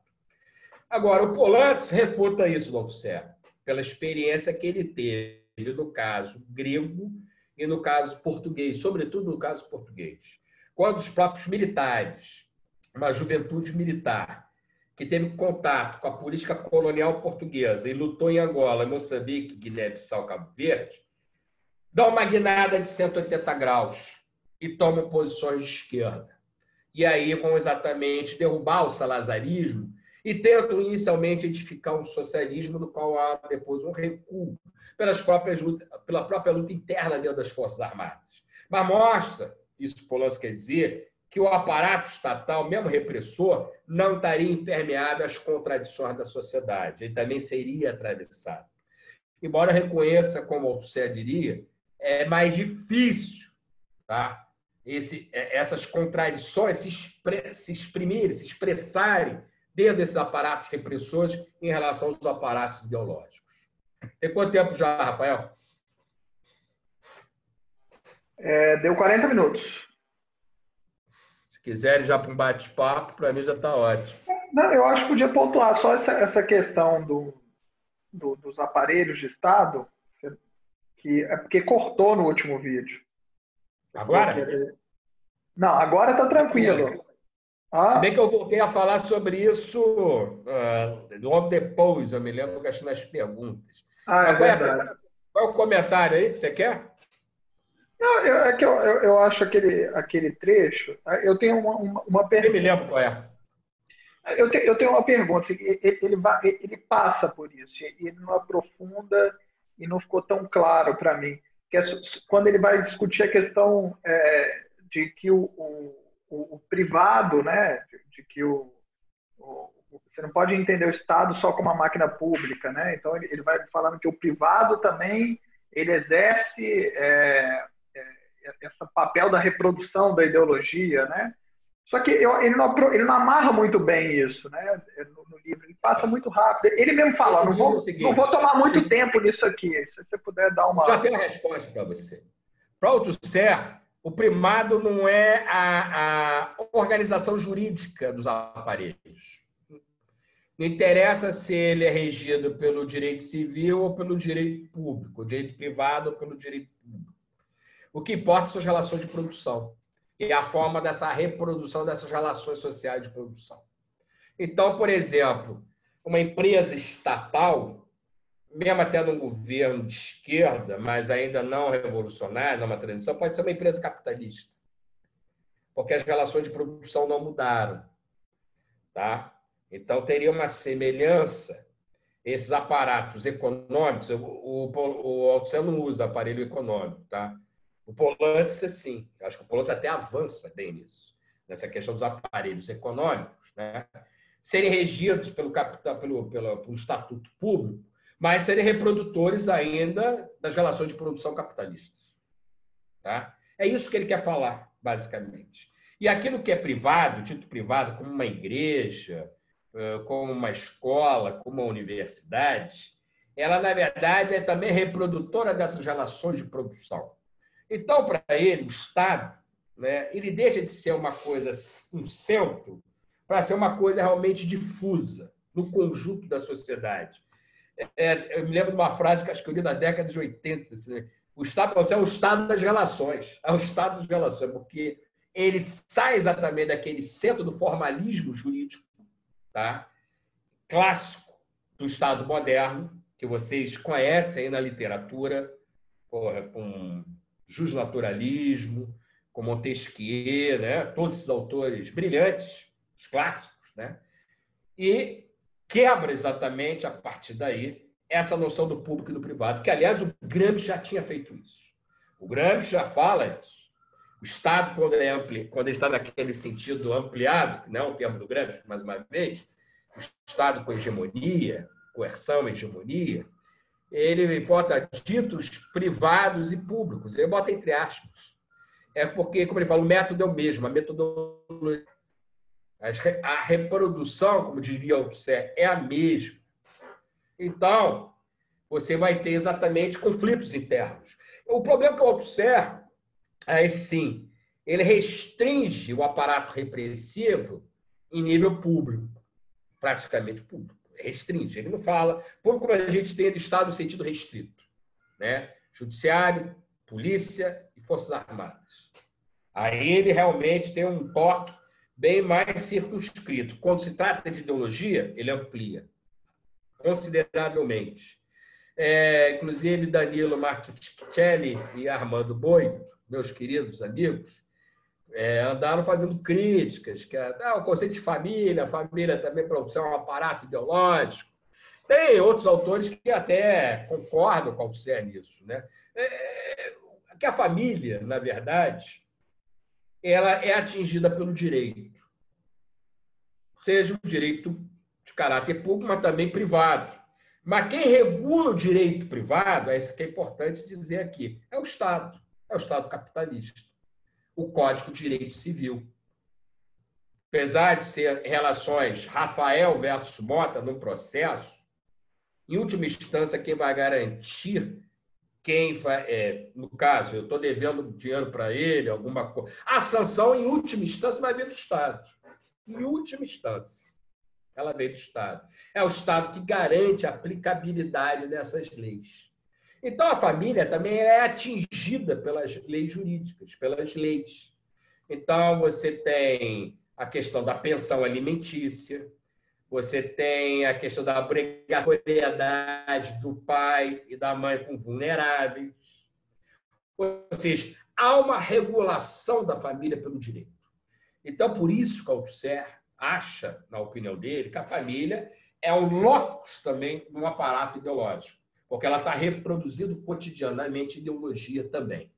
Agora, o Polanski refuta isso do Althusser, pela experiência que ele teve no caso grego e no caso português, sobretudo no caso português. Quando os próprios militares, uma juventude militar, que teve contato com a política colonial portuguesa e lutou em Angola, Moçambique, Guiné-Bissau, Cabo Verde, dão uma guinada de 180 graus e tomam posições de esquerda. E aí vão exatamente derrubar o salazarismo e tentam inicialmente edificar um socialismo no qual há depois um recuo pela própria luta interna dentro das Forças Armadas. Mas mostra, isso Polanski quer dizer, que o aparato estatal, mesmo repressor, não estaria impermeável às contradições da sociedade. Ele também seria atravessado. Embora reconheça, como o Althusser diria, é mais difícil, tá? Essas contradições se exprimirem, se expressarem dentro desses aparatos repressores em relação aos aparatos ideológicos. Tem quanto tempo já, Rafael? Deu 40 minutos. Se quiserem já para um bate-papo, para mim já está ótimo. Não, eu acho que podia pontuar só essa questão dos aparelhos de Estado, que é porque cortou no último vídeo. Agora? Não, agora está tranquilo. Se bem que eu voltei a falar sobre isso logo depois, eu me lembro que achei nas perguntas. É verdade. Qual é o comentário aí que você quer? Não, é que eu acho aquele trecho. Eu tenho uma pergunta. Eu me lembro qual é. Eu tenho uma pergunta. Ele passa por isso, e não aprofunda, e não ficou tão claro para mim. Que quando ele vai discutir a questão de que o privado, né, de que você não pode entender o Estado só como uma máquina pública, né? Então ele vai falando que o privado também ele exerce esse papel da reprodução da ideologia, né? Só que ele não amarra muito bem isso, né? No livro ele passa muito rápido. Ele mesmo fala, não vou tomar muito tempo nisso aqui. Se você puder dar uma... Já tenho a resposta para você. Para o Althusser, o primado não é a organização jurídica dos aparelhos. Não interessa se ele é regido pelo direito civil ou pelo direito público, o direito privado ou pelo direito público. O que importa são as relações de produção e a forma dessa reprodução dessas relações sociais de produção. Então, por exemplo, uma empresa estatal, mesmo até num governo de esquerda, mas ainda não revolucionário, numa transição, pode ser uma empresa capitalista, porque as relações de produção não mudaram. Tá? Então, teria uma semelhança, esses aparatos econômicos, o Althusser não usa aparelho econômico, tá? O Polanski, sim. Acho que o Polanski até avança bem nisso, nessa questão dos aparelhos econômicos, né? serem regidos pelo capital, pelo estatuto público, mas serem reprodutores ainda das relações de produção capitalistas. Tá? É isso que ele quer falar, basicamente. E aquilo que é privado, dito privado, como uma igreja, como uma escola, como uma universidade, ela, na verdade, é também reprodutora dessas relações de produção. Então, para ele, o Estado, né, ele deixa de ser uma coisa, um centro, para ser uma coisa realmente difusa no conjunto da sociedade. Eu me lembro de uma frase que acho que eu li na década de 80, assim, o Estado é o Estado das relações, é o Estado das relações, porque ele sai exatamente daquele centro do formalismo jurídico, tá? Clássico do Estado moderno, que vocês conhecem aí na literatura, com justnaturalismo, com Montesquieu, né? Todos esses autores brilhantes, os clássicos, né? E quebra exatamente, a partir daí, essa noção do público e do privado, que, aliás, o Gramsci já tinha feito isso. O Gramsci já fala isso. O Estado, quando ele está naquele sentido ampliado, que não é o termo do Gramsci, mais uma vez, o Estado com hegemonia, coerção, hegemonia, ele bota ditos privados e públicos, ele bota entre aspas. É porque, como ele fala, o método é o mesmo, a metodologia, a reprodução, como diria Althusser, é a mesma. Então, você vai ter exatamente conflitos internos. O problema é que o Althusser, aí sim, ele restringe o aparato repressivo em nível público, praticamente público. Restringe, ele não fala, como a gente tem de Estado no sentido restrito, né? Judiciário, polícia e Forças Armadas. Aí ele realmente tem um toque bem mais circunscrito. Quando se trata de ideologia, ele amplia consideravelmente. Inclusive, Danilo Martuccelli e Armando Boi, meus queridos amigos, andaram fazendo críticas, que o conceito de família, a família também para ser um aparato ideológico. Tem outros autores que até concordam com o Althusser nisso, né? Que a família, na verdade, ela é atingida pelo direito, seja o direito de caráter público, mas também privado. Mas quem regula o direito privado, é isso que é importante dizer aqui, é o Estado capitalista. O Código de Direito Civil. Apesar de ser relações Rafael versus Mota no processo, em última instância, quem vai garantir no caso, eu estou devendo dinheiro para ele, alguma coisa. A sanção, em última instância, vai vir do Estado. Em última instância, ela vem do Estado. É o Estado que garante a aplicabilidade dessas leis. Então, a família também é atingida pelas leis jurídicas, pelas leis. Então, você tem a questão da pensão alimentícia, você tem a questão da obrigatoriedade do pai e da mãe com vulneráveis. Ou seja, há uma regulação da família pelo direito. Então, por isso que o Althusser acha, na opinião dele, que a família é um locus também de um aparato ideológico, porque ela está reproduzindo cotidianamente ideologia também.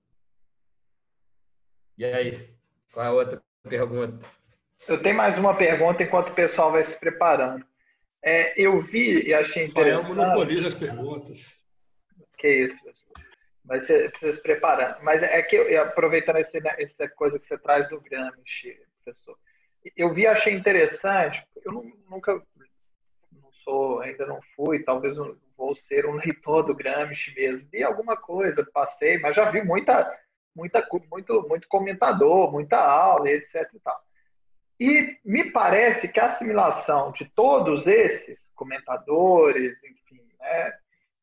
E aí, qual é a outra pergunta? Eu tenho mais uma pergunta enquanto o pessoal vai se preparando. Eu vi e achei interessante... Rafael monopoliza as perguntas. Que isso, pessoal. Mas você precisa se preparando. Mas é que, aproveitando essa coisa que você traz do Gramsci, professor, eu vi e achei interessante, eu nunca... ainda não fui, talvez não vou ser um leitor do Gramsci mesmo. Vi alguma coisa, passei, mas já vi muito comentador, muita aula, etc. E tal. E me parece que a assimilação de todos esses comentadores, enfim,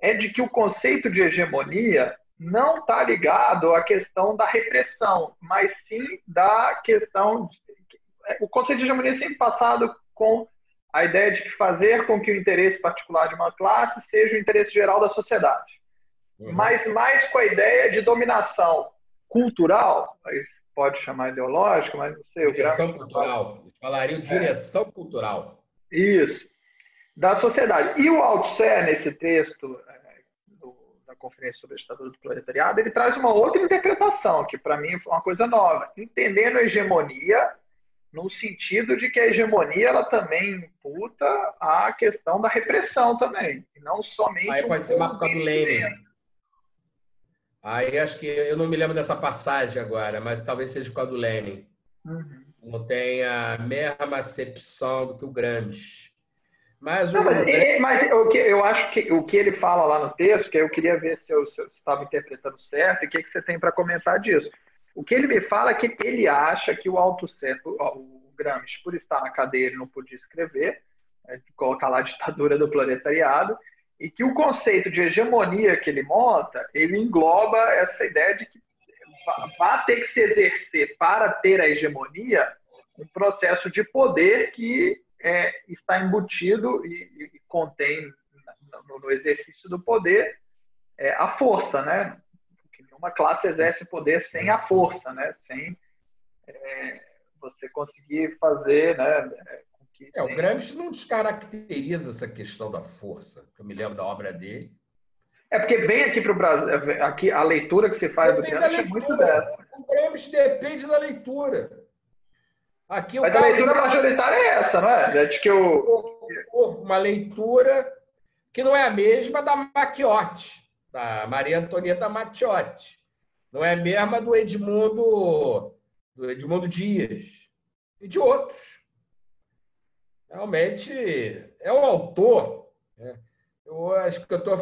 é de que o conceito de hegemonia não está ligado à questão da repressão, mas sim da questão... O conceito de hegemonia é sempre passado com a ideia de fazer com que o interesse particular de uma classe seja o interesse geral da sociedade. Mas mais com a ideia de dominação cultural, pode chamar ideológica, mas não sei. Direção cultural. Falaria direção cultural. Isso. Da sociedade. E o Althusser, nesse texto da Conferência sobre a Ditadura do Proletariado, ele traz uma outra interpretação, que para mim foi uma coisa nova. Entendendo a hegemonia no sentido de que a hegemonia ela também imputa a questão da repressão também, e não somente Aí pode ser uma por causa do Lenin. Aí acho que eu não me lembro dessa passagem agora, mas talvez seja por causa do Lenin. Uhum. Não tem a mesma acepção do que o Gramsci. Mas eu acho que o que ele fala lá no texto, que eu queria ver se eu estava interpretando certo, e o que você tem para comentar disso. O que ele me fala é que ele acha que o Gramsci, por estar na cadeia, ele não podia escrever, colocar lá a ditadura do proletariado, e que o conceito de hegemonia que ele monta, ele engloba essa ideia de que vai ter que se exercer para ter a hegemonia um processo de poder que está embutido e contém no exercício do poder a força, né? Porque nenhuma classe exerce poder sem a força, né? Sem você conseguir fazer, né? O Gramsci não descaracteriza essa questão da força. Eu me lembro da obra dele. Porque vem aqui para o Brasil, aqui a leitura que se faz depende do Gramsci é muito dessa. O Gramsci depende da leitura. Aqui, mas a leitura majoritária é essa, não é? É de que uma leitura que não é a mesma da Macchiotti, da Maria Antonieta Macchiotti. Não é a mesma do Edmundo Dias e de outros. Realmente é um autor. Né? Eu acho que eu estou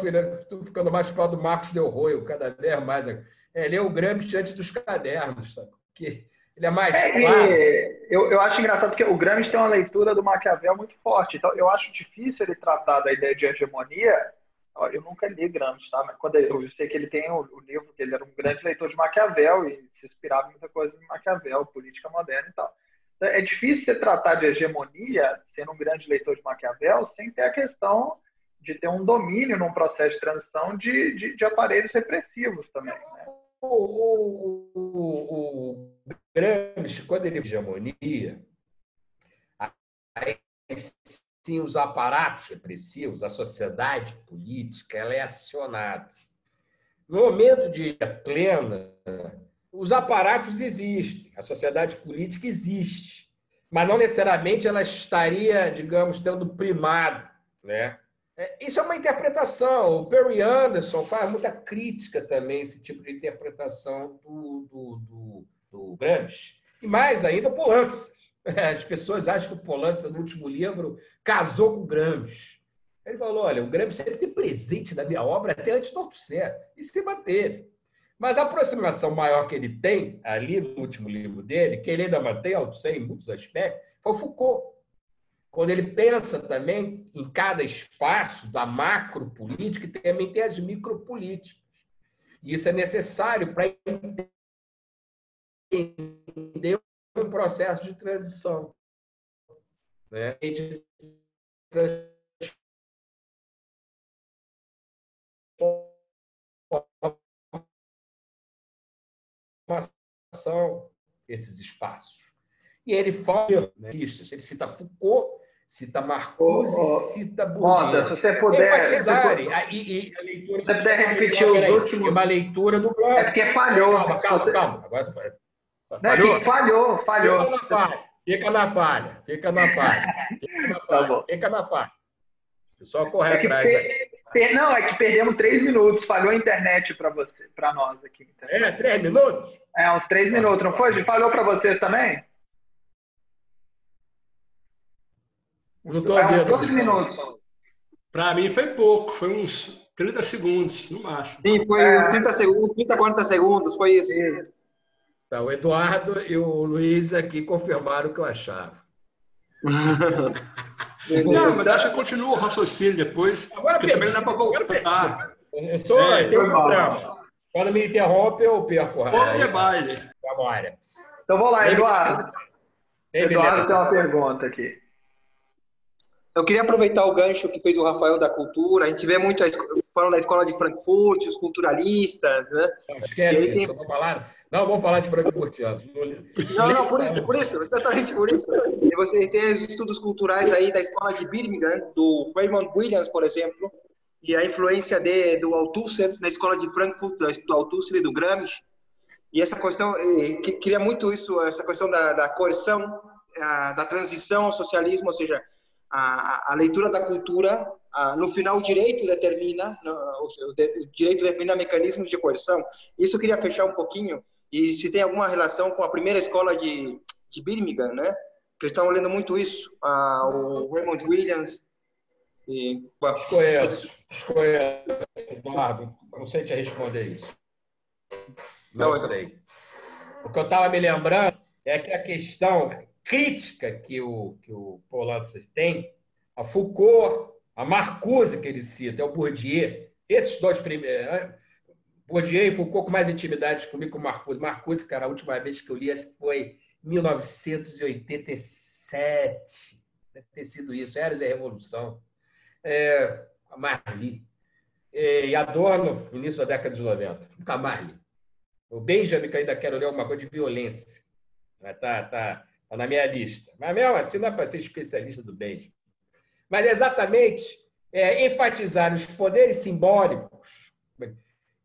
ficando mais para do Marcos Del Roio, cada vez mais. Ele é o Gramsci antes dos cadernos, sabe? Porque ele é mais claro. Eu acho engraçado porque o Gramsci tem uma leitura do Maquiavel muito forte. Então, eu acho difícil ele tratar da ideia de hegemonia. Eu nunca li Gramsci, tá? Mas quando eu sei que ele tem o livro, que ele era um grande leitor de Maquiavel e se inspirava em muita coisa de Maquiavel, política moderna e tal. Então, é difícil você tratar de hegemonia, sendo um grande leitor de Maquiavel, sem ter a questão de ter um domínio num processo de transição de aparelhos repressivos também, né? O Gramsci, quando ele hegemonia, aí sim os aparatos repressivos, a sociedade política, ela é acionada. No momento de plena, os aparatos existem, a sociedade política existe, mas não necessariamente ela estaria, digamos, tendo primado, né? Isso é uma interpretação. O Perry Anderson faz muita crítica também esse tipo de interpretação do Gramsci. E mais ainda, o Polanyi. As pessoas acham que o Polanyi, no último livro, casou com o Gramsci. Ele falou, olha, o Gramsci sempre teve presente na minha obra até antes do Althusser. E se manteve. Mas a aproximação maior que ele tem, ali no último livro dele, que ele ainda mantém Althusser em muitos aspectos, foi o Foucault. Quando ele pensa também em cada espaço da macropolítica, também tem as micropolíticas. E isso é necessário para entender um processo de transição. Né? E de transformação desses espaços. E ele fala, né? Ele cita Foucault, cita Marcuse, cita Bourdieu. Se você puder... Enfatizarem. E a leitura, se você puder repetir os últimos... Uma leitura do Gramsci. É porque falhou. Calma. Agora tu falhou. Fica na falha. Fica na falha. O pessoal corre atrás aí. Não, é que perdemos 3 minutos. Falhou a internet para nós aqui. Entendeu? 3 minutos? Uns 3 minutos, não foi? Falhou para vocês também? Não estou vendo. 12 minutos. Para mim foi pouco, foi uns 30 segundos, no máximo. Sim, foi uns 30 segundos, 30, 40 segundos, foi isso. Então, o Eduardo e o Luiz aqui confirmaram o que eu achava. Não, mas acho que continua o raciocínio depois, agora porque também não dá para voltar. Tem um problema. Quando me interrompe, eu perco. Pouco de baile. Então, vamos lá, Eduardo. Eduardo tem uma pergunta aqui. Eu queria aproveitar o gancho que fez o Rafael da cultura. A gente vê muito falando da escola de Frankfurt, os culturalistas, né? Não, esquece isso, eu vou falar. Não, vou falar de frankfurtianos. Não, por isso, exatamente por isso. E você tem os estudos culturais aí da escola de Birmingham, do Raymond Williams, por exemplo, e a influência do Althusser na escola de Frankfurt, do Althusser e do Gramsci. E essa questão, queria muito isso, essa questão da coerção da transição ao socialismo, ou seja, a leitura da cultura, no final o direito determina, o direito determina mecanismos de coerção. Isso eu queria fechar um pouquinho, e se tem alguma relação com a primeira escola de Birmingham, né? Que eles estão lendo muito isso, o Raymond Williams. Desconheço, Eduardo. Não sei te responder isso. Não sei. O que eu estava me lembrando é que a questão crítica que o Polanski tem, a Foucault, a Marcuse, que ele cita, é o Bourdieu. Esses dois primeiros, Bourdieu e Foucault com mais intimidade comigo que o Marcuse. Marcuse, cara, a última vez que eu li, acho que foi 1987. Deve ter sido isso, Eras e a Revolução. A Marli. E Adorno, início da década de 90. Nunca mais li. O Benjamin, que ainda quero ler alguma coisa de violência. Tá na minha lista. Mas mesmo assim, não é para ser especialista do Benjamin. Mas exatamente enfatizar os poderes simbólicos.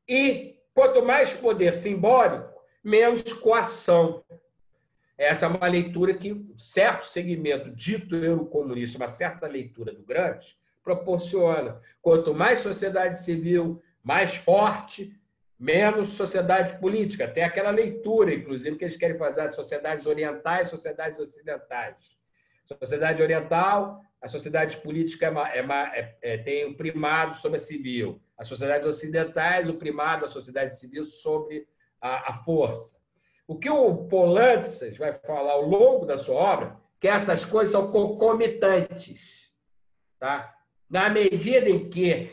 E quanto mais poder simbólico, menos coação. Essa é uma leitura que um certo segmento dito eurocomunista, uma certa leitura do Gramsci, proporciona. Quanto mais sociedade civil, mais forte, menos sociedade política. Tem aquela leitura, inclusive, que eles querem fazer de sociedades orientais e sociedades ocidentais. Sociedade oriental, a sociedade política tem o primado sobre a civil. As sociedades ocidentais, o primado da sociedade civil sobre a força. O que o Polanski vai falar ao longo da sua obra, que essas coisas são concomitantes. Tá? Na medida em que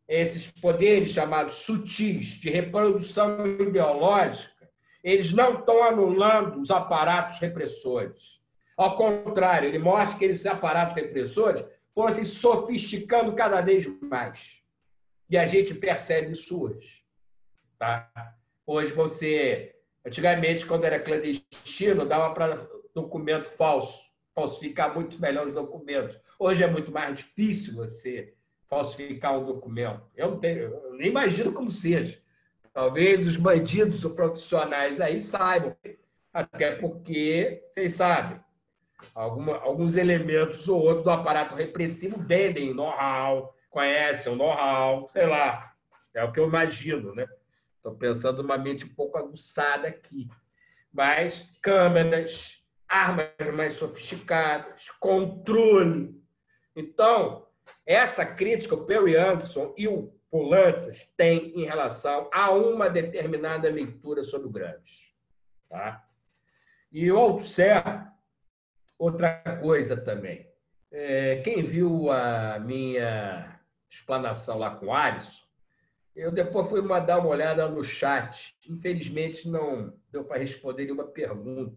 esses poderes chamados sutis de reprodução ideológica, eles não estão anulando os aparatos repressores. Ao contrário, ele mostra que esses aparatos repressores fossem sofisticando cada vez mais. E a gente percebe isso hoje. Tá? Hoje antigamente, quando era clandestino, dava para documento falso, falsificar muito melhor os documentos. Hoje é muito mais difícil você falsificar um documento. Eu nem imagino como seja. Talvez os bandidos ou profissionais aí saibam, até porque, vocês sabem, alguns elementos ou outros do aparato repressivo vendem know-how, conhecem o know-how, sei lá. É o que eu imagino, né? Estou pensando numa mente um pouco aguçada aqui. Mas câmeras, armas mais sofisticadas, controle. Então, essa crítica o Perry Anderson e o Polanski têm em relação a uma determinada leitura sobre o Gramsci. Tá? E o Althusser, outra coisa também. Quem viu a minha explanação lá com o Alisson, eu depois fui dar uma olhada no chat. Infelizmente, não deu para responder nenhuma pergunta.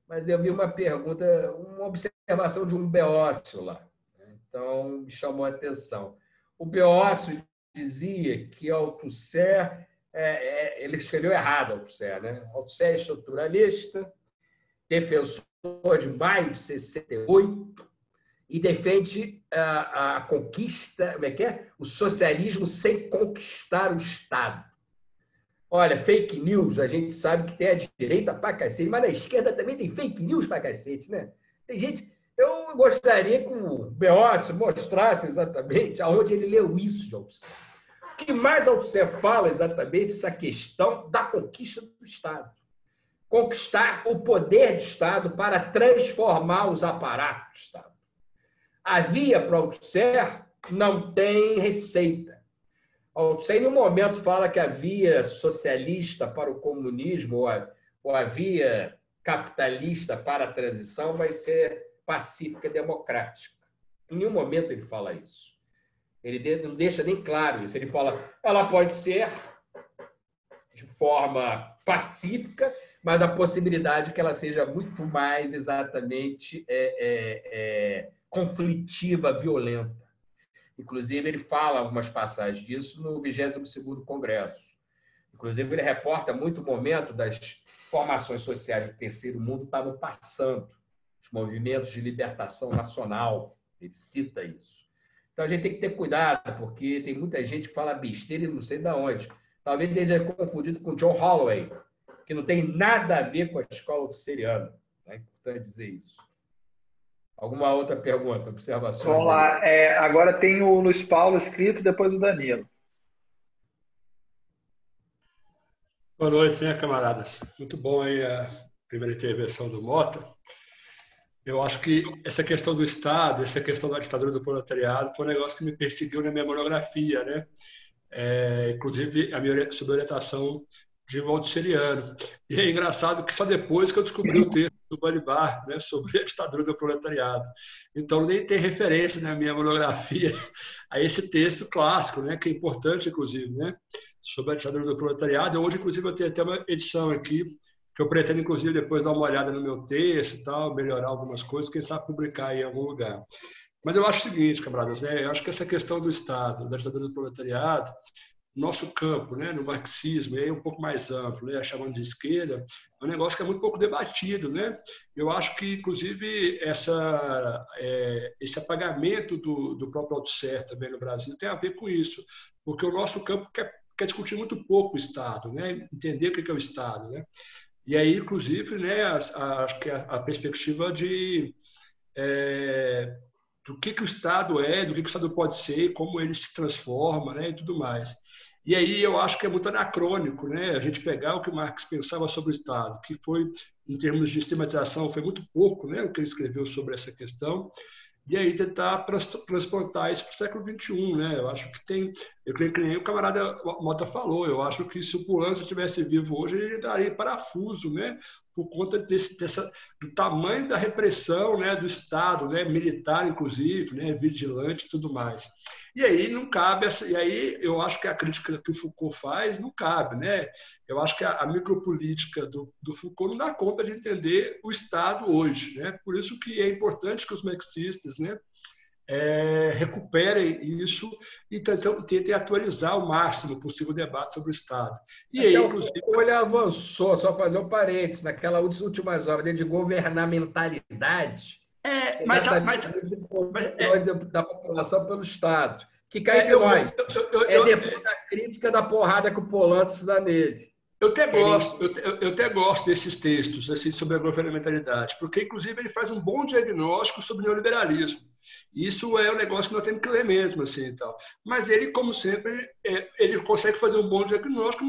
Mas eu vi uma pergunta, uma observação de um Beócio lá. Então, me chamou a atenção. O Beócio dizia que Althusser, ele escreveu errado, Althusser, né? Althusser é estruturalista, defensor de maio de 68, e defende a conquista, como é que é? O socialismo sem conquistar o Estado. Olha, fake news, a gente sabe que tem a direita pra cacete, mas na esquerda também tem fake news pra cacete, né? Tem gente... Eu gostaria que o Beócio mostrasse exatamente aonde ele leu isso de Althusser. O que mais Althusser fala exatamente essa questão da conquista do Estado. Conquistar o poder de Estado para transformar os aparatos do Estado. A via para Althusser não tem receita. Althusser, em um momento, fala que a via socialista para o comunismo ou a via capitalista para a transição vai ser pacífica e democrática. Em nenhum momento ele fala isso. Ele não deixa nem claro isso. Ele fala, ela pode ser de forma pacífica, mas a possibilidade que ela seja muito mais exatamente conflitiva, violenta. Inclusive, ele fala algumas passagens disso no 22º Congresso. Inclusive, ele reporta muito o momento das formações sociais do terceiro mundo estavam passando, os movimentos de libertação nacional. Ele cita isso. Então, a gente tem que ter cuidado, porque tem muita gente que fala besteira e não sei de onde. Talvez ele seja confundido com John Holloway, que não tem nada a ver com a escola althuseriana. É importante dizer isso. Alguma outra pergunta, observações? Vamos lá. Agora tem o Luiz Paulo escrito, depois o Danilo. Boa noite, né, camaradas? Muito bom aí a primeira intervenção do Mota. Eu acho que essa questão do Estado, essa questão da ditadura do proletariado foi um negócio que me perseguiu na minha monografia, né? Inclusive a minha sob orientação de Waldseeriano. E é engraçado que só depois que eu descobri o texto do Balibar, né, sobre a ditadura do proletariado. Então nem tem referência na minha monografia a esse texto clássico, né, que é importante, inclusive, né, sobre a ditadura do proletariado. Hoje, inclusive, eu tenho até uma edição aqui que eu pretendo, inclusive, depois dar uma olhada no meu texto e tal, melhorar algumas coisas, quem sabe publicar em algum lugar. Mas eu acho o seguinte, camaradas, né, eu acho que essa questão do Estado, da ditadura do proletariado, nosso campo, né, no marxismo, é um pouco mais amplo, né, chamando de esquerda, é um negócio que é muito pouco debatido, né? Eu acho que, inclusive, esse apagamento do próprio Althusser também no Brasil tem a ver com isso, porque o nosso campo quer discutir muito pouco o Estado, né? Entender o que é o Estado, né? E aí, inclusive, né, acho que a perspectiva do que o Estado é, do que o Estado pode ser, como ele se transforma, né, e tudo mais. E aí eu acho que é muito anacrônico, né, a gente pegar o que o Marx pensava sobre o Estado, que foi, em termos de sistematização, foi muito pouco, né, o que ele escreveu sobre essa questão, e aí tentar transportar isso para o século XXI, né? Eu acho que eu creio que nem o camarada Mota falou, eu acho que se o Poulança estivesse vivo hoje, ele daria em parafuso, né? Por conta do tamanho da repressão, né? Do Estado, né? Militar, inclusive, né? Vigilante e tudo mais. E aí não cabe, e aí eu acho que a crítica que o Foucault faz não cabe, né? Eu acho que a micropolítica do Foucault não dá conta de entender o Estado hoje, né? Por isso que é importante que os marxistas, né, recuperem isso e tentem atualizar o máximo possível o debate sobre o Estado. E Até aí, o Foucault, ele avançou, só fazer um parênteses, naquela últimas obras de governamentalidade, da população pelo Estado, que cai entre nós. Depois da crítica da porrada que o Poulança dá nele. Eu até gosto desses textos assim, sobre a governamentalidade, porque, inclusive, ele faz um bom diagnóstico sobre o neoliberalismo. Isso é um negócio que nós temos que ler mesmo. Assim, e tal. Mas ele, como sempre, ele consegue fazer um bom diagnóstico,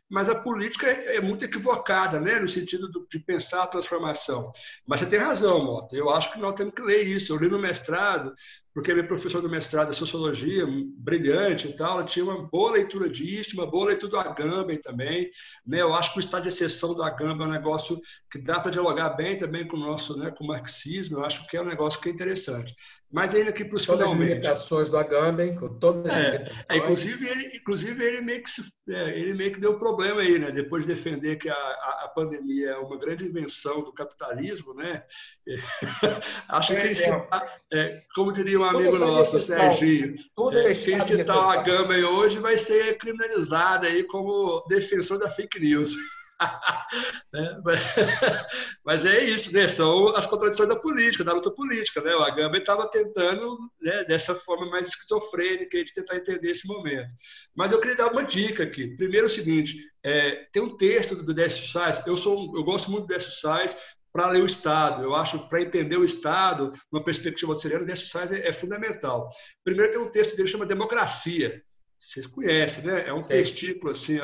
mas a política é muito equivocada, né, no sentido de pensar a transformação. Mas você tem razão, Mota. Eu acho que nós temos que ler isso. Eu li no mestrado, porque meu professor do mestrado é sociologia, brilhante e tal, tinha uma boa leitura disso, uma boa leitura do Agamben também. Né? Eu acho que o estado de exceção do Agamben é um negócio que dá para dialogar bem também com o nosso, né, com o marxismo. Eu acho que é um negócio que é interessante. Mas ainda aqui para os finalmente. Todas as limitações do Agamben, com todas as limitações. Inclusive ele meio que deu problema aí, né? Depois de defender que a pandemia é uma grande invenção do capitalismo, né? Acho que como diria um amigo nosso, o Serginho, quem citar o Agamben hoje vai ser criminalizado aí como defensor da fake news. Mas é isso, né? São as contradições da política, da luta política, né? O Agamben estava tentando, né, dessa forma mais esquizofrênica de tentar entender esse momento. Mas eu queria dar uma dica aqui. Primeiro é o seguinte, tem um texto do Décio Sais, eu gosto muito do Décio Sais para ler o Estado. Eu acho que para entender o Estado, uma perspectiva auxiliar, o Décio Sais é fundamental. Primeiro tem um texto dele que chama Democracia. Vocês conhecem, né? É um testículo assim,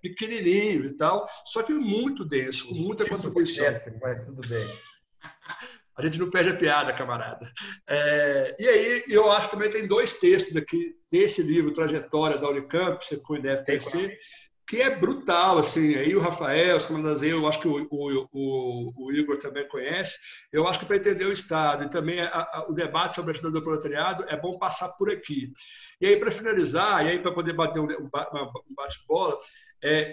pequenininho e tal, só que muito denso, com muita contribuição. Mas tudo bem. A gente não perde a piada, camarada. E aí, eu acho que também tem dois textos aqui desse livro, Trajetória da Unicamp, você deve conhecer, que é brutal, assim. Aí o Rafael, eu acho que o Igor também conhece. Eu acho que para entender o Estado e também o debate sobre a ditadura do proletariado é bom passar por aqui. E aí, para finalizar, e aí para poder bater um bate-bola,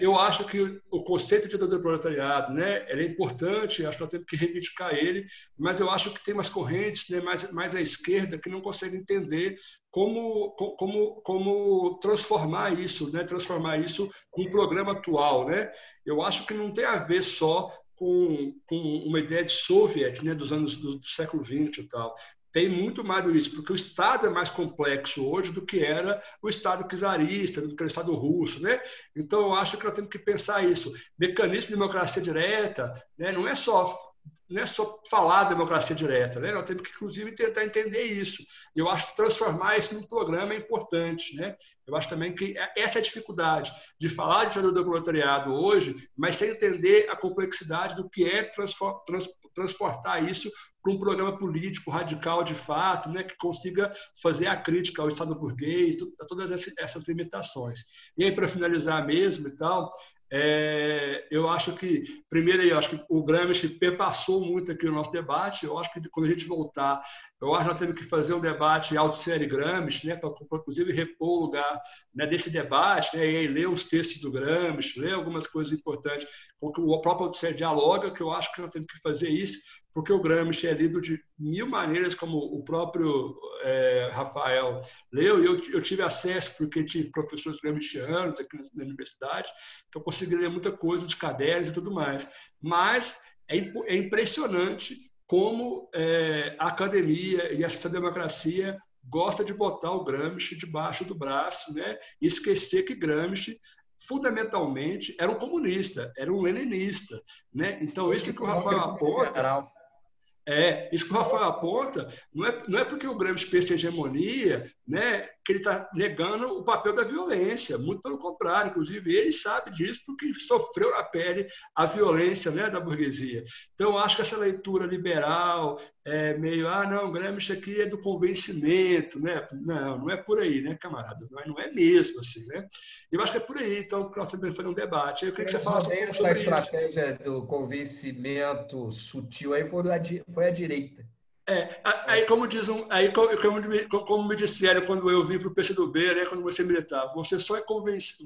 eu acho que o conceito de ditadura do proletariado, né, ele é importante, acho que nós temos que reivindicar ele, mas eu acho que tem umas correntes, né, mais à esquerda que não conseguem entender como transformar isso, né, num programa atual. Né? Eu acho que não tem a ver só com uma ideia de soviet, né, dos anos do século XX e tal. tem muito mais do isso, porque o Estado é mais complexo hoje do que era o Estado czarista, do que o Estado russo, né? Então, eu acho que nós temos que pensar isso. Mecanismo de democracia direta, né? Não é só falar democracia direta, né? Nós temos que, inclusive, tentar entender isso. Eu acho que transformar isso num programa é importante, né? Eu acho também que essa é a dificuldade de falar de ditadura do proletariado hoje, mas sem entender a complexidade do que é transportar isso para um programa político radical de fato, né, que consiga fazer a crítica ao Estado burguês, a todas essas limitações. E aí, para finalizar mesmo e tal, eu acho que, primeiro, eu acho que o Gramsci perpassou muito aqui o nosso debate. Eu acho que quando a gente voltar, eu acho que nós temos que fazer um debate Althusser e Gramsci, né, para inclusive repor o lugar, né, desse debate, né, e aí ler os textos do Gramsci, ler algumas coisas importantes com que o próprio Althusser dialoga, que eu acho que nós temos que fazer isso, porque o Gramsci é lido de mil maneiras, como o próprio Rafael leu, e eu tive acesso, porque tive professores gramscianos aqui na universidade, então eu consegui ler muita coisa dos cadernos e tudo mais. Mas é impressionante como a academia e a social-democracia gosta de botar o Gramsci debaixo do braço, né? E esquecer que Gramsci fundamentalmente era um comunista, era um leninista, né? Então isso que o Rafael aponta, isso que o Rafael aponta, não é porque o Gramsci pensa em hegemonia, né, que ele está negando o papel da violência, muito pelo contrário, inclusive ele sabe disso porque ele sofreu na pele a violência, né, da burguesia. Então, eu acho que essa leitura liberal, meio, não, Gramsci aqui é do convencimento, né? Não é por aí, né, camaradas? Não é mesmo assim, né? Eu acho que é por aí, então, nós também fazer um debate. Eu queria que você falasse sobre essa estratégia do convencimento sutil aí foi a direita. Aí como me disseram quando eu vim para o PCdoB, né, quando você militar, você só é convencido,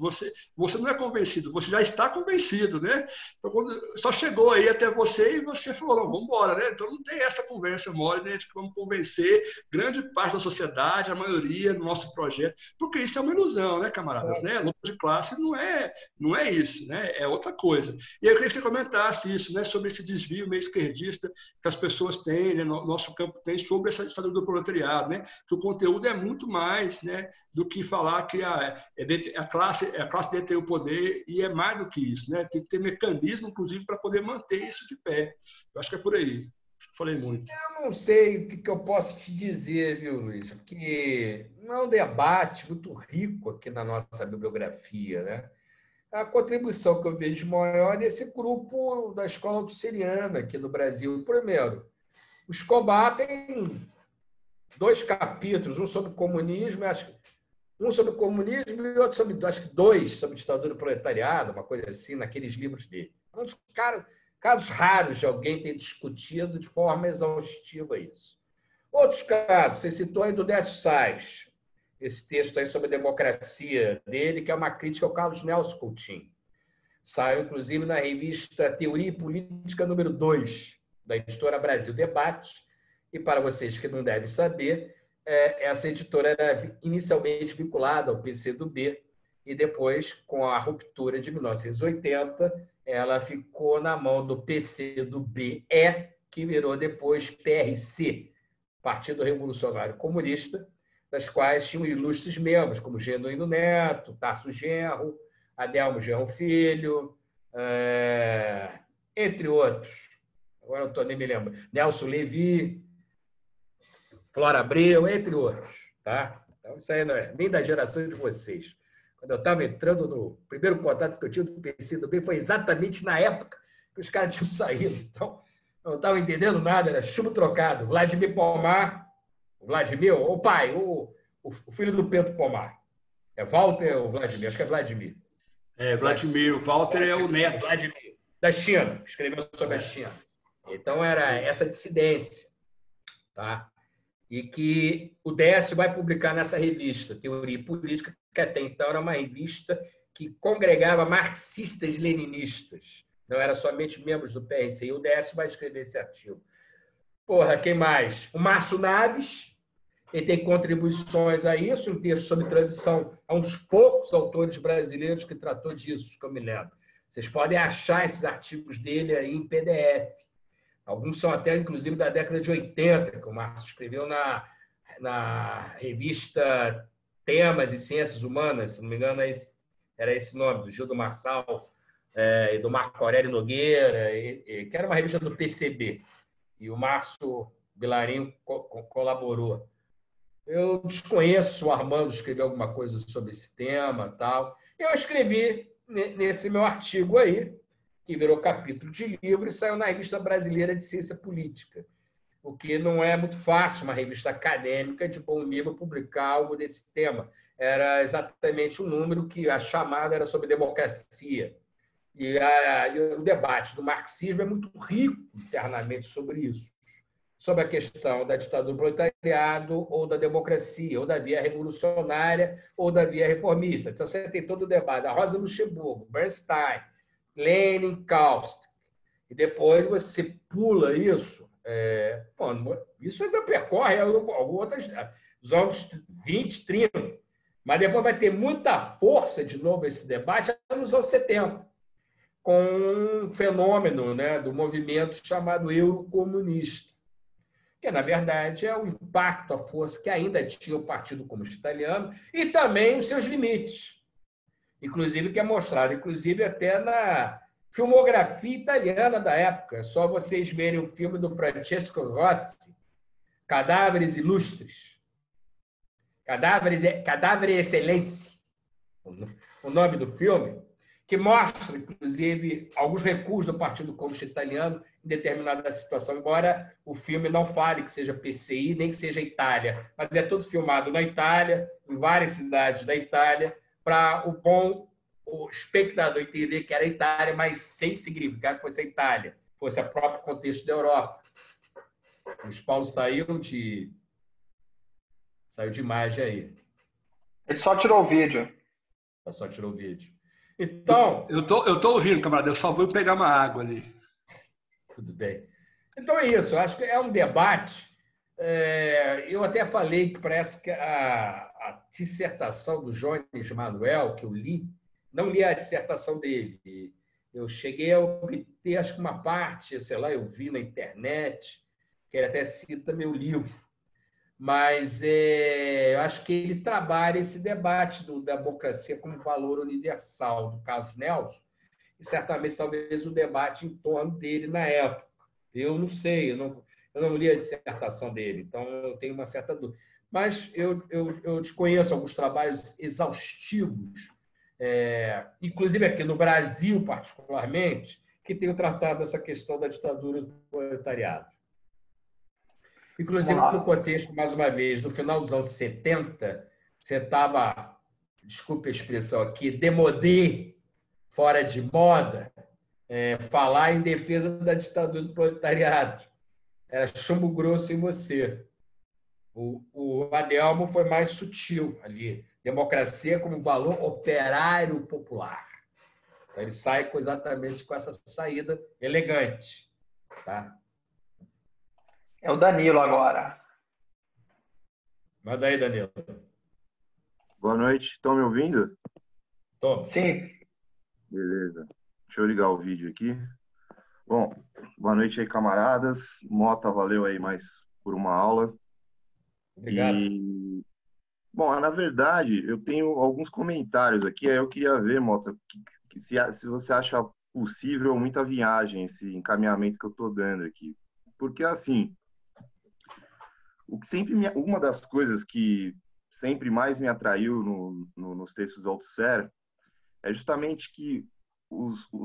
você não é convencido, você já está convencido, né? Então, só chegou aí até você e você falou, não, vamos embora, né? Então não tem essa conversa mole, né, de que vamos convencer grande parte da sociedade, a maioria do nosso projeto, porque isso é uma ilusão, né, camaradas? Né? A luta de classe não é isso, né? É outra coisa. E eu queria que você comentasse isso, né, sobre esse desvio meio esquerdista que as pessoas têm, né, nosso campo tem sobre essa ditadura do proletariado, né? Que o conteúdo é muito mais, né, do que falar que a classe detém o poder, e é mais do que isso, né? Tem que ter mecanismo, inclusive, para poder manter isso de pé. Eu acho que é por aí. Falei muito. Eu não sei o que eu posso te dizer, viu, Luiz? Porque não é um debate muito rico aqui na nossa bibliografia, né? A contribuição que eu vejo maior é desse grupo da escola altusseriana aqui no Brasil. Primeiro, o Escobar tem 2 capítulos, um sobre comunismo, um sobre comunismo e outro sobre, acho que 2 sobre ditadura do proletariado, uma coisa assim, naqueles livros dele. Um dos casos raros de alguém ter discutido de forma exaustiva isso. Outros casos, você citou aí do Décio Sais, esse texto aí sobre a democracia dele, que é uma crítica ao Carlos Nelson Coutinho. Saiu, inclusive, na revista Teoria e Política número 2, da editora Brasil Debate, e para vocês que não devem saber, essa editora era inicialmente vinculada ao PCdoB, e depois, com a ruptura de 1980, ela ficou na mão do PCdoBE, que virou depois PRC, Partido Revolucionário Comunista, das quais tinham ilustres membros, como Genuíno Neto, Tasso Genro, Adelmo Genro Filho, entre outros. Agora eu nem me lembro. Nelson Levi, Flora Abreu, entre outros. Tá? Então, isso aí não é nem da geração de vocês. Quando eu estava entrando no primeiro contato que eu tinha do PCdoB, foi exatamente na época que os caras tinham saído. Então, eu não estava entendendo nada, era chumbo trocado. Vladimir Pomar, o pai, o filho do Pedro Pomar. É Walter ou Vladimir? Acho que é Vladimir. Vladimir. O Walter é o neto. Vladimir, da China, escreveu sobre a China. Então, era essa dissidência. Tá? E que o Décio vai publicar nessa revista, Teoria e Política, que até então era uma revista que congregava marxistas e leninistas. Não era somente membros do PRC. E o Décio vai escrever esse artigo. Quem mais? O Márcio Naves, ele tem contribuições a isso, um texto sobre transição. É um dos poucos autores brasileiros que tratou disso, que eu me lembro. Vocês podem achar esses artigos dele aí em PDF. Alguns são até, inclusive, da década de 80, que o Marx escreveu na revista Temas e Ciências Humanas, se não me engano, era esse nome, do Gildo Marçal e do Marco Aurélio Nogueira, que era uma revista do PCB. E o Márcio Vilarinho colaborou. Eu desconheço se o Armando escreveu alguma coisa sobre esse tema. Tal. Eu escrevi nesse meu artigo aí, que virou capítulo de livro e saiu na Revista Brasileira de Ciência Política, o que não é muito fácil, uma revista acadêmica de bom nível publicar algo desse tema. Era exatamente o número que a chamada era sobre democracia. E o debate do marxismo é muito rico internamente sobre isso, sobre a questão da ditadura do proletariado ou da democracia, ou da via revolucionária ou da via reformista. Então, você tem todo o debate da Rosa Luxemburgo, Bernstein, Lenin, Kautsky. E depois você pula isso. Isso ainda percorre outras, os anos 20, 30. Mas depois vai ter muita força de novo esse debate nos anos 70. Com um fenômeno, né, do movimento chamado eurocomunista, que, na verdade, é o impacto, a força que ainda tinha o Partido Comunista Italiano e também os seus limites, inclusive que é mostrado até na filmografia italiana da época. É só vocês verem o filme do Francesco Rossi, Cadáveres Ilustres, Cadáver Excelência, o nome do filme, que mostra, inclusive, alguns recuos do Partido Comunista Italiano em determinada situação, embora o filme não fale que seja PCI, nem que seja Itália, mas é tudo filmado na Itália, em várias cidades da Itália, para o espectador entender que era Itália, mas sem significar que fosse a Itália, fosse o próprio contexto da Europa. O Luiz Paulo saiu de imagem aí. Ele só tirou o vídeo. Só tirou o vídeo. Então, eu tô ouvindo, camarada, eu só vou pegar uma água ali. Tudo bem. Então é isso, eu acho que é um debate. Eu até falei que parece que a dissertação do Jones Manuel, que eu li, não li a dissertação dele. Eu cheguei a obter, acho que uma parte, sei lá, eu vi na internet, que ele até cita meu livro. Mas eu acho que ele trabalha esse debate da democracia como valor universal, do Carlos Nelson, e certamente talvez o debate em torno dele na época. Eu não sei, eu não li a dissertação dele, então eu tenho uma certa dúvida. Mas eu desconheço alguns trabalhos exaustivos, inclusive aqui no Brasil, particularmente, que tenham tratado essa questão da ditadura do proletariado. Inclusive, no contexto, mais uma vez, no final dos anos 70, você estava, desculpe a expressão aqui, démodé, fora de moda, falar em defesa da ditadura do proletariado. Era chumbo grosso em você. O Adelmo foi mais sutil ali. Democracia como valor operário popular. Então, ele sai exatamente com essa saída elegante. Tá? É o Danilo agora. Manda aí, Danilo. Boa noite. Estão me ouvindo? Tô. Sim. Beleza. Deixa eu ligar o vídeo aqui. Bom, boa noite aí, camaradas. Mota, valeu aí mais por uma aula. Obrigado. Bom, na verdade, eu tenho alguns comentários aqui. Aí eu queria ver, Mota, se você acha possível muita viagem esse encaminhamento que eu estou dando aqui. Porque, assim, uma das coisas que sempre mais me atraiu nos textos do Althusser é justamente que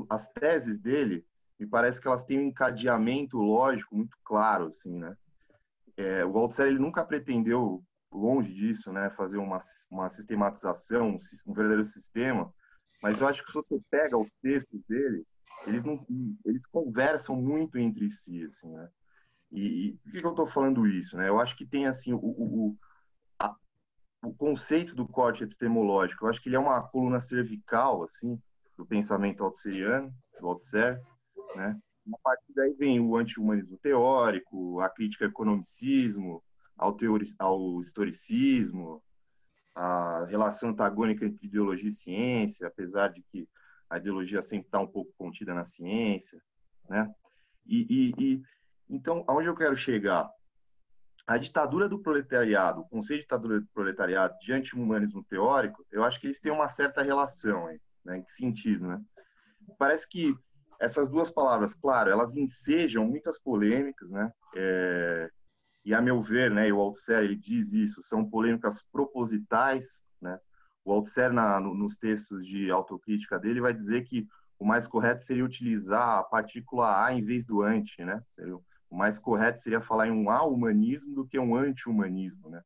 as teses dele, me parece que elas têm um encadeamento lógico muito claro, assim, né? O Althusser, ele nunca pretendeu, longe disso, né, fazer uma sistematização, um verdadeiro sistema, mas eu acho que se você pega os textos dele, eles conversam muito entre si, assim, né? E por que eu estou falando isso, né? Eu acho que tem, assim, o conceito do corte epistemológico, eu acho que ele é uma coluna cervical, assim, do pensamento althuseriano, do Althusser, né? A partir daí vem o anti-humanismo teórico, a crítica ao economicismo, ao historicismo, a relação antagônica entre ideologia e ciência, apesar de que a ideologia sempre está um pouco contida na ciência, né? Então, aonde eu quero chegar? A ditadura do proletariado, o conceito de ditadura do proletariado de anti-humanismo teórico, eu acho que eles têm uma certa relação aí, né? Em que sentido, né? Parece que essas duas palavras, claro, elas ensejam muitas polêmicas, né? E a meu ver, né, e o Althusser ele diz isso, são polêmicas propositais, né? O Althusser nos textos de autocrítica dele vai dizer que o mais correto seria utilizar a partícula A em vez do anti, né? O mais correto seria falar em um a-humanismo do que um anti-humanismo, né?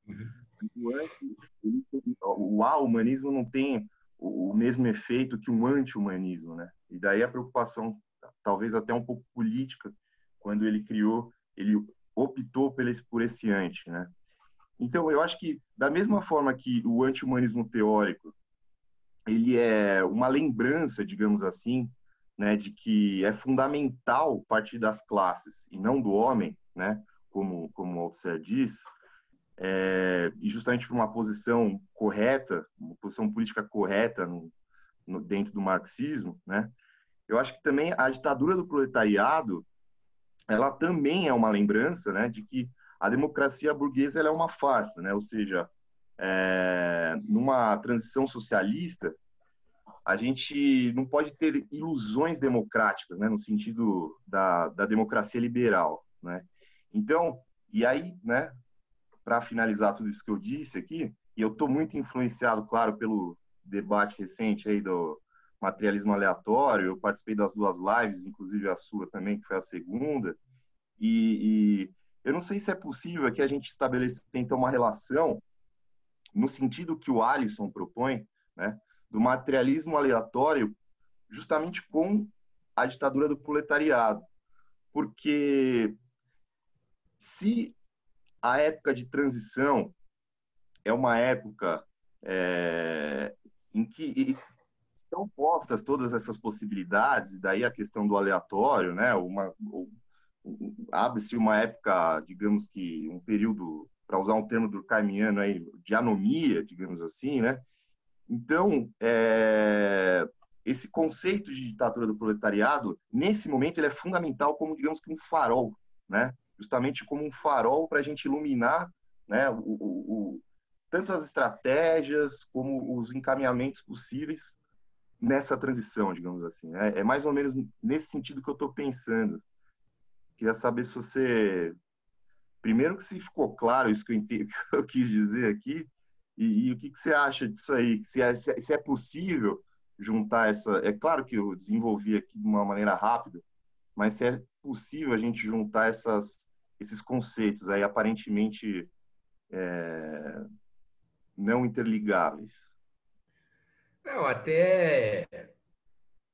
O a-humanismo não tem o mesmo efeito que um anti-humanismo, né? E daí a preocupação, talvez até um pouco política, quando ele optou por esse anti, né? Então, eu acho que, da mesma forma que o anti-humanismo teórico, ele é uma lembrança, digamos assim, né, de que é fundamental partir das classes e não do homem, né, como o Althusser diz, e justamente por uma posição correta, uma posição política correta dentro do marxismo, né, eu acho que também a ditadura do proletariado, ela também é uma lembrança, né, de que a democracia burguesa ela é uma farsa, né, ou seja, numa transição socialista, a gente não pode ter ilusões democráticas, né, no sentido da democracia liberal, né? Então, e aí, né, para finalizar tudo isso que eu disse aqui, e eu estou muito influenciado, claro, pelo debate recente aí do materialismo aleatório, eu participei das duas lives, inclusive a sua também, que foi a segunda, e eu não sei se é possível que a gente estabeleça, então, uma relação no sentido que o Alisson propõe, né, do materialismo aleatório justamente com a ditadura do proletariado. Porque se a época de transição é uma época em que estão postas todas essas possibilidades, e daí a questão do aleatório, né, abre-se uma época, digamos que um período, para usar um termo durkheimiano aí, de anomia, digamos assim, né? Então, esse conceito de ditadura do proletariado, nesse momento, ele é fundamental como, digamos que um farol, né? Justamente como um farol para a gente iluminar, né, tanto as estratégias como os encaminhamentos possíveis nessa transição, digamos assim. É mais ou menos nesse sentido que eu estou pensando. Queria saber se você... Primeiro, que se ficou claro isso que eu quis dizer aqui, e o que você acha disso aí? Se é possível juntar essa... É claro que eu desenvolvi aqui de uma maneira rápida, mas se é possível a gente juntar esses conceitos aí aparentemente não interligáveis. Não, até...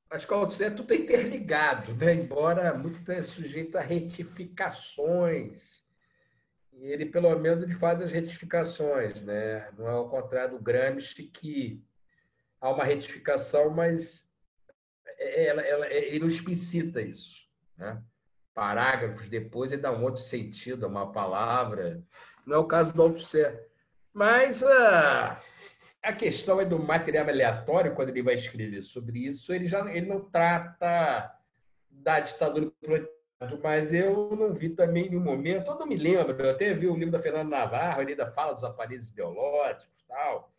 Acho que o Althusser tudo é interligado, né? Embora muito é sujeito a retificações. E ele, pelo menos, ele faz as retificações, né? Não é ao contrário do Gramsci, que há uma retificação, mas ele não explicita isso, né? Parágrafos depois ele dá um outro sentido a uma palavra. Não é o caso do Althusser. Mas a questão é do material aleatório, quando ele vai escrever sobre isso, ele não trata da ditadura proletária, mas eu não vi também em nenhum momento, eu não me lembro, eu até vi o livro da Fernanda Navarro, ele ainda fala dos aparelhos ideológicos e tal,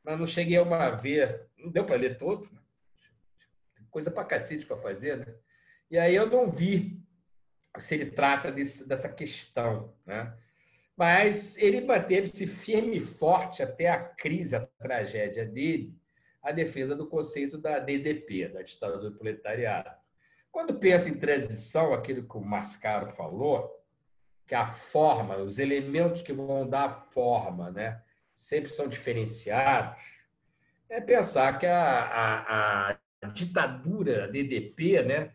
mas não cheguei a ver, não deu para ler todo, né? Coisa para cacete para fazer, né? E aí eu não vi se ele trata dessa questão, né? Mas ele manteve-se firme e forte até a crise, a tragédia dele, a defesa do conceito da DDP, da ditadura do proletariado. Quando pensa em transição, aquilo que o Mascaro falou, que a forma, os elementos que vão dar a forma, né, sempre são diferenciados, é pensar que a ditadura, a DDP, né,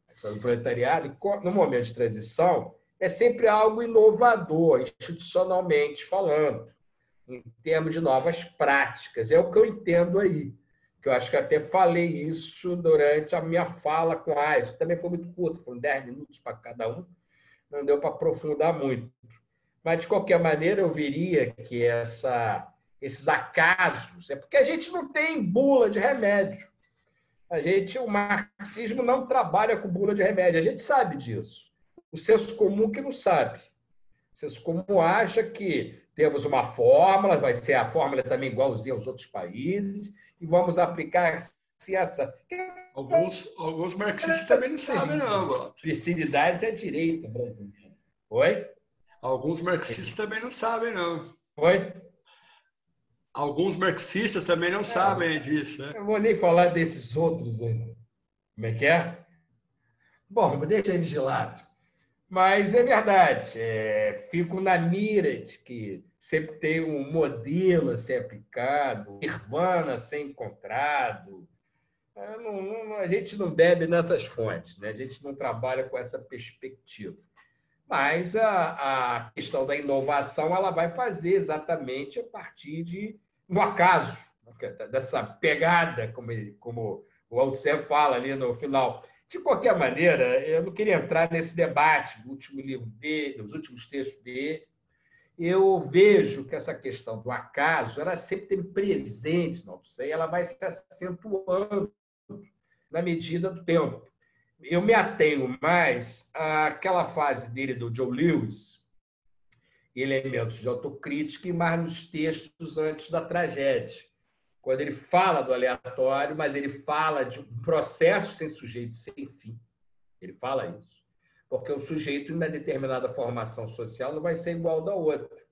a ditadura do proletariado, no momento de transição, é sempre algo inovador, institucionalmente falando, em termos de novas práticas. É o que eu entendo aí, que eu acho que até falei isso durante a minha fala com a Ais, que também foi muito curto, foram 10 minutos para cada um, não deu para aprofundar muito. Mas, de qualquer maneira, eu veria que esses acasos... É porque a gente não tem bula de remédio. O marxismo não trabalha com bula de remédio, a gente sabe disso. O senso comum que não sabe. O senso comum acha que temos uma fórmula, vai ser a fórmula também igualzinha aos outros países, e vamos aplicar essa. Alguns marxistas também não sabem, não, Walter. Especialidades é direita brasileira. Oi? Alguns marxistas também não sabem, não. Oi? Alguns marxistas também não sabem disso, né? Eu vou nem falar desses outros aí. Como é que é? Bom, deixa eles de lado. Mas é verdade, fico na mira de que sempre tem um modelo a ser aplicado, nirvana a ser encontrado. A gente não bebe nessas fontes, né? A gente não trabalha com essa perspectiva. Mas a questão da inovação ela vai fazer exatamente a partir do acaso, dessa pegada, como o Alcé fala ali no final. De qualquer maneira, eu não queria entrar nesse debate do último livro dele, dos últimos textos dele. Eu vejo que essa questão do acaso ela sempre teve presente no Alcé e ela vai se acentuando na medida do tempo. Eu me atenho mais àquela fase dele do John Lewis, elementos de autocrítica, e mais nos textos antes da tragédia. Quando ele fala do aleatório, mas ele fala de um processo sem sujeito, sem fim. Ele fala isso. Porque o sujeito, em uma determinada formação social, não vai ser igual ao da outra.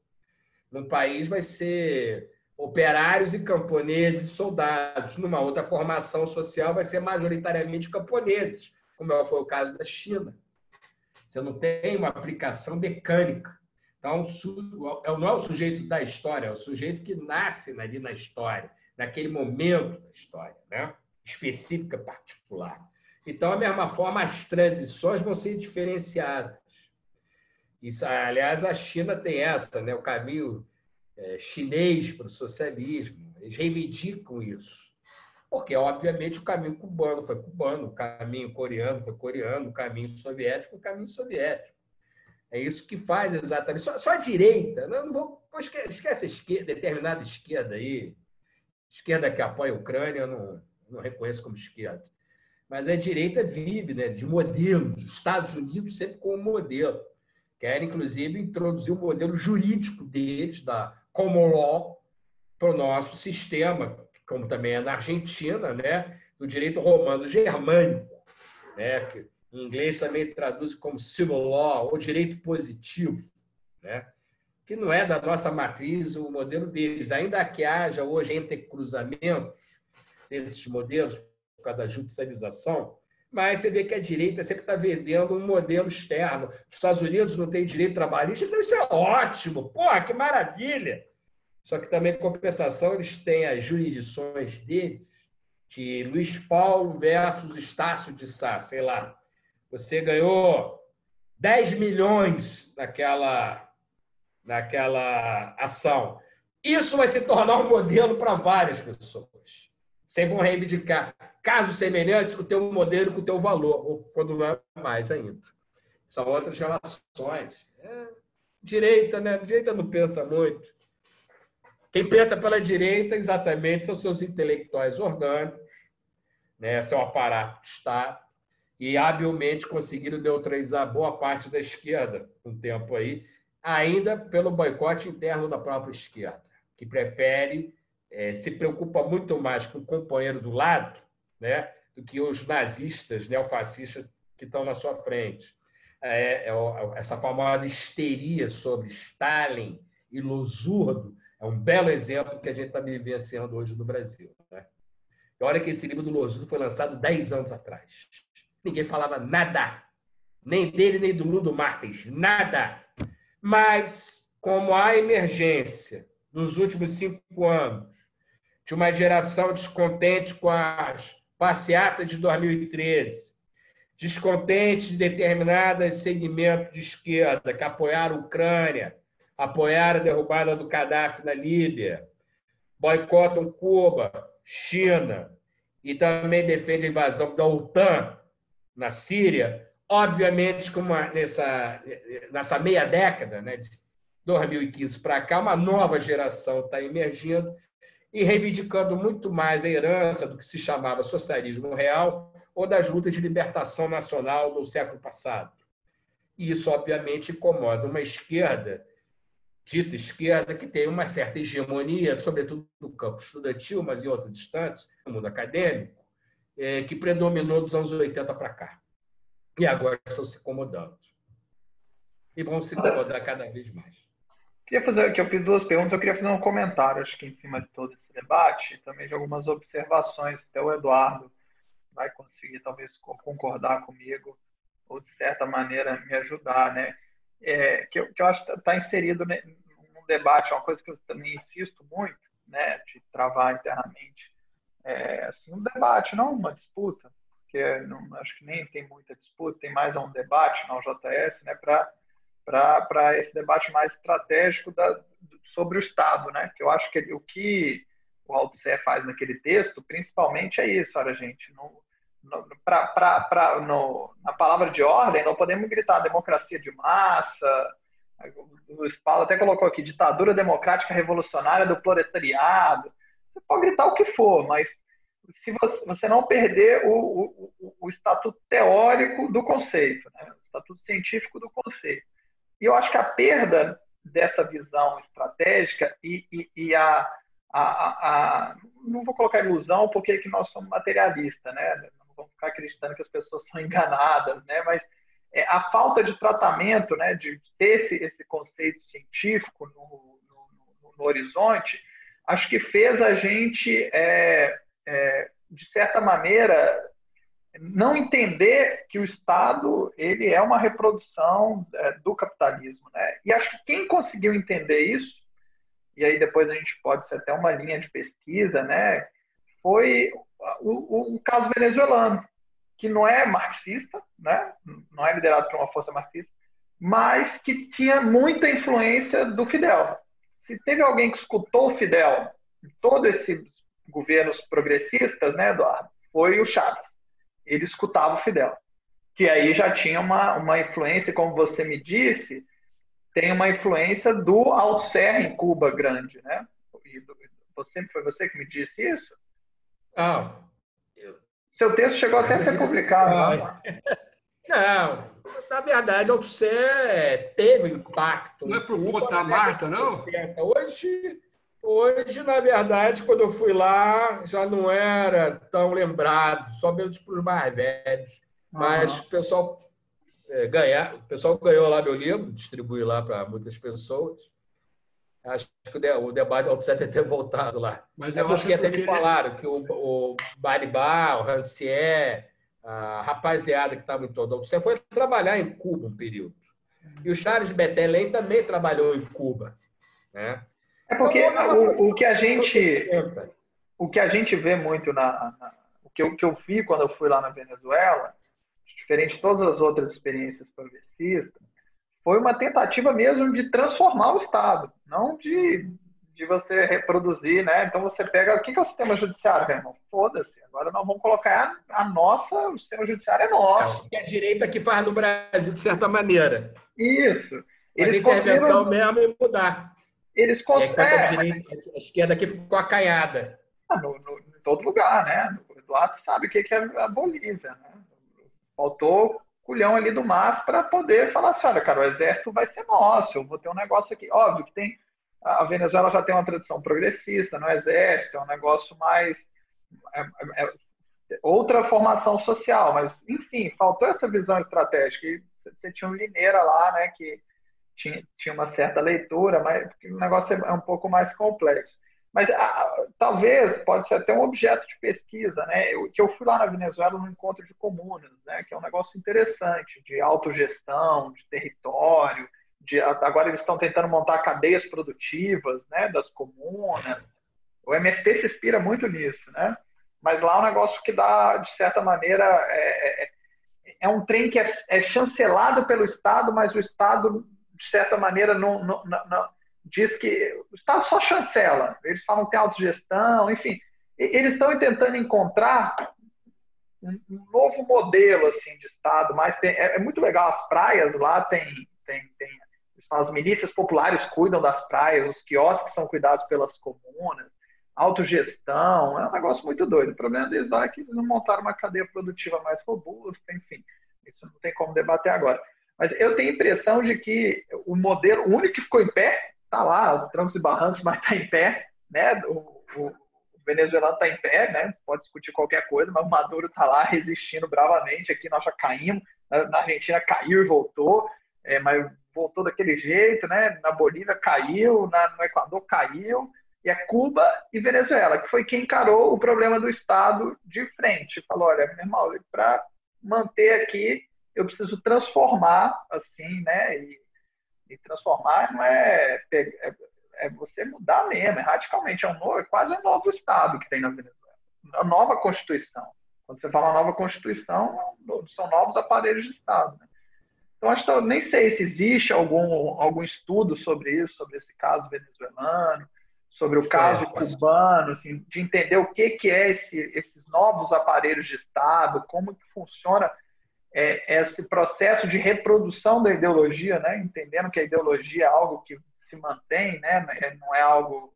Num país vai ser operários e camponeses e soldados. Numa outra formação social vai ser majoritariamente camponeses, como foi o caso da China. Você não tem uma aplicação mecânica. Então, não é o sujeito da história, é o sujeito que nasce ali na história, naquele momento da história, né? Específica, particular. Então, da mesma forma, as transições vão ser diferenciadas. Isso, aliás, a China tem essa, né? O caminho chinês para o socialismo. Eles reivindicam isso. Porque, obviamente, o caminho cubano foi cubano, o caminho coreano foi coreano, o caminho soviético foi caminho soviético. É isso que faz exatamente. Só a direita, não vou esquece a esquerda, determinada esquerda aí, esquerda que apoia a Ucrânia, eu não reconheço como esquerda. Mas a direita vive, né, de modelos. Os Estados Unidos sempre como modelo. Querem, inclusive, introduzir o modelo jurídico deles, da common law, para o nosso sistema, como também é na Argentina, né, do direito romano germânico, né, que em inglês também traduz como civil law, ou direito positivo, né, que não é da nossa matriz o modelo deles. Ainda que haja hoje entrecruzamentos desses modelos por causa da judicialização, mas você vê que a direita sempre está vendendo um modelo externo. Os Estados Unidos não têm direito trabalhista, então isso é ótimo. Pô, que maravilha! Só que também, em compensação, eles têm as jurisdições deles, de Luiz Paulo versus Estácio de Sá, sei lá. Você ganhou 10 milhões naquela ação. Isso vai se tornar um modelo para várias pessoas. Sempre vão reivindicar casos semelhantes com o teu modelo, com o teu valor, ou quando não é mais ainda. São outras relações. Direita, né? Direita não pensa muito. Quem pensa pela direita, exatamente, são seus intelectuais orgânicos, né? Seu aparato de Estado, e habilmente conseguiram neutralizar boa parte da esquerda, um tempo aí, ainda pelo boicote interno da própria esquerda, que prefere, se preocupa muito mais com o companheiro do lado, né, do que os nazistas, neofascistas que estão na sua frente. Essa famosa histeria sobre Stalin e Losurdo é um belo exemplo que a gente está vivenciando hoje no Brasil, né? E olha que esse livro do Losurdo foi lançado 10 anos atrás. Ninguém falava nada, nem dele, nem do Ludo Martins, nada. Mas, como há emergência nos últimos 5 anos de uma geração descontente com as passeatas de 2013, descontente de determinados segmentos de esquerda que apoiaram a Ucrânia, apoiaram a derrubada do Gaddafi na Líbia, boicotam Cuba, China e também defendem a invasão da OTAN na Síria, obviamente, nessa meia década, né, de 2015 para cá, uma nova geração está emergindo e reivindicando muito mais a herança do que se chamava socialismo real ou das lutas de libertação nacional do século passado. E isso, obviamente, incomoda uma esquerda, dita esquerda, que tem uma certa hegemonia, sobretudo no campo estudantil, mas em outras instâncias, no mundo acadêmico, que predominou dos anos 80 para cá. E agora estão se incomodando. E vão se incomodar cada vez mais. Eu fiz duas perguntas, eu queria fazer um comentário, acho que em cima de todo esse debate, e também de algumas observações, até o Eduardo vai conseguir talvez concordar comigo, ou de certa maneira me ajudar, né? Que eu acho que está inserido num debate, é uma coisa que eu também insisto muito, né, de travar internamente, assim, um debate, não uma disputa, porque não, acho que nem tem muita disputa, tem mais um debate na UJS, né, para esse debate mais estratégico sobre o Estado, né? Que eu acho que o que o Althusser faz naquele texto, principalmente, é isso, olha, gente, na palavra de ordem, não podemos gritar democracia de massa. O Spala até colocou aqui, ditadura democrática revolucionária do proletariado. Você pode gritar o que for, mas se você não perder o estatuto teórico do conceito, né? O estatuto científico do conceito. E eu acho que a perda dessa visão estratégica não vou colocar ilusão, porque é que nós somos materialistas, né? Não vamos ficar acreditando que as pessoas são enganadas, né? Mas a falta de tratamento, né, de ter esse conceito científico no horizonte, acho que fez a gente, de certa maneira, não entender que o Estado ele é uma reprodução do capitalismo, né? E acho que quem conseguiu entender isso, e aí depois a gente pode ser até uma linha de pesquisa, né? Foi o caso venezuelano, que não é marxista, né? Não é liderado por uma força marxista, mas que tinha muita influência do Fidel. Se teve alguém que escutou o Fidel em todos esses governos progressistas, né, Eduardo, foi o Chávez. Ele escutava o Fidel, que aí já tinha uma influência, como você me disse, tem uma influência do Althusser em Cuba grande, né? Foi você que me disse isso? Seu texto chegou até a ser publicado. Não, na verdade, Althusser teve impacto. Não é por conta da Marta, não? Hoje, na verdade, quando eu fui lá, já não era tão lembrado, só mesmo para os mais velhos. Mas o pessoal ganhou lá meu livro, distribuí lá para muitas pessoas. Acho que o debate do Althusser deve ter voltado lá. Mas eu acho que até me falaram que o Baribá, o Rancière, a rapaziada que estava em todo o Althusser foi trabalhar em Cuba um período. E o Charles Bettelem também trabalhou em Cuba, né? Porque o que a gente vê muito o que eu vi quando eu fui lá na Venezuela, diferente de todas as outras experiências progressistas, foi uma tentativa mesmo de transformar o Estado, não de você reproduzir, né? Então você pega, o que é o sistema judiciário, meu irmão? Foda-se, agora nós vamos colocar o sistema judiciário é nosso. É a direita que faz no Brasil, de certa maneira. Isso. Mas a intervenção mesmo é mudar. Eles a esquerda aqui ficou acanhada. Em todo lugar, né? O Eduardo sabe o que é a Bolívia, né? Faltou culhão ali do MAS para poder falar assim, olha, cara, o exército vai ser nosso, eu vou ter um negócio aqui. Óbvio que a Venezuela já tem uma tradição progressista no exército, é um negócio mais... outra formação social, mas, enfim, faltou essa visão estratégica. E você tinha um Lineira lá, né, que tinha uma certa leitura, mas o negócio é um pouco mais complexo. Mas talvez pode ser até um objeto de pesquisa, né? Eu fui lá na Venezuela no encontro de comunas, né? Que é um negócio interessante, de autogestão, de território. Agora eles estão tentando montar cadeias produtivas, né? Das comunas. O MST se inspira muito nisso, né? Mas lá é um negócio que dá, de certa maneira, é um trem que é chancelado pelo Estado, mas o Estado, de certa maneira, não diz que o Estado só chancela. Eles falam que tem autogestão, enfim. Eles estão tentando encontrar um novo modelo assim, de Estado. Mas é muito legal. As praias lá tem as milícias populares cuidam das praias, os quiosques são cuidados pelas comunas, autogestão. É um negócio muito doido. O problema deles lá é que eles não montaram uma cadeia produtiva mais robusta, enfim. Isso não tem como debater agora. Mas eu tenho a impressão de que o modelo, o único que ficou em pé, está lá, os trancos e barrancos, mas está em pé, né? O venezuelano está em pé, né? Pode discutir qualquer coisa, mas o Maduro está lá resistindo bravamente. Aqui nós já caímos, na Argentina caiu e voltou, mas voltou daquele jeito, né? Na Bolívia caiu, no Equador caiu, e é Cuba e Venezuela, que foi quem encarou o problema do Estado de frente. Falou, olha, meu irmão, para manter aqui, eu preciso transformar, assim, né? E transformar não é você mudar mesmo, radicalmente. É quase um novo Estado que tem na Venezuela. A nova Constituição. Quando você fala nova Constituição, são novos aparelhos de Estado. Né? Então, acho que eu nem sei se existe algum estudo sobre isso, sobre esse caso venezuelano, sobre o caso cubano, assim, de entender o que é esses novos aparelhos de Estado, como que funciona esse processo de reprodução da ideologia, né? Entendendo que a ideologia é algo que se mantém, né? Não é algo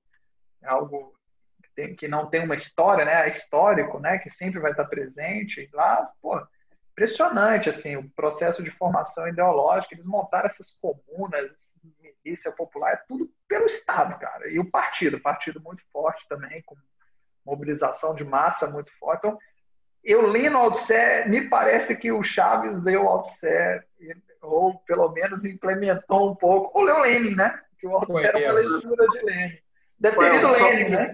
que não tem uma história, né? É histórico, né? Que sempre vai estar presente. Lá, pô, impressionante, assim, o processo de formação ideológica. Eles montaram essas comunas, milícia popular, é tudo pelo Estado, cara. E o partido muito forte também, com mobilização de massa muito forte. Então, eu lendo Althusser, me parece que o Chaves leu Althusser, ou pelo menos implementou um pouco, ou leu Lenin, né? Que o Althusser era uma leitura de Lenin. Deve ter lido Lenin, né?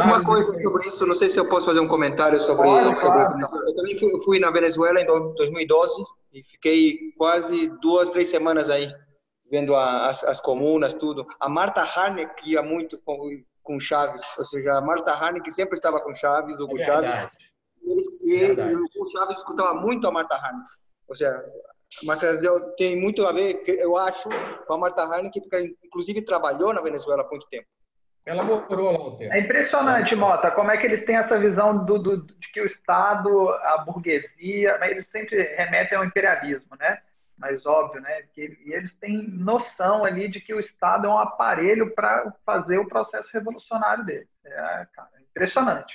Uma coisa sobre isso, não sei se eu posso fazer um comentário sobre a Venezuela. Eu também fui na Venezuela em 2012 e fiquei quase 2-3 semanas aí, vendo as comunas, tudo. A Marta Harneck ia muito com Chaves, ou seja, a Marta Harneck sempre estava com Chaves, ou com Chaves, e o Chaves escutava muito a Marta Harneck. Ou seja, a Marta tem muito a ver, eu acho, com a Marta Harneck, porque ela, inclusive, trabalhou na Venezuela há muito tempo. Ela morou lá um tempo. É impressionante, Mota, como é que eles têm essa visão de que o Estado, a burguesia, mas eles sempre remetem ao imperialismo, né? Mas óbvio, né? E eles têm noção ali de que o Estado é um aparelho para fazer o processo revolucionário deles. Cara, impressionante.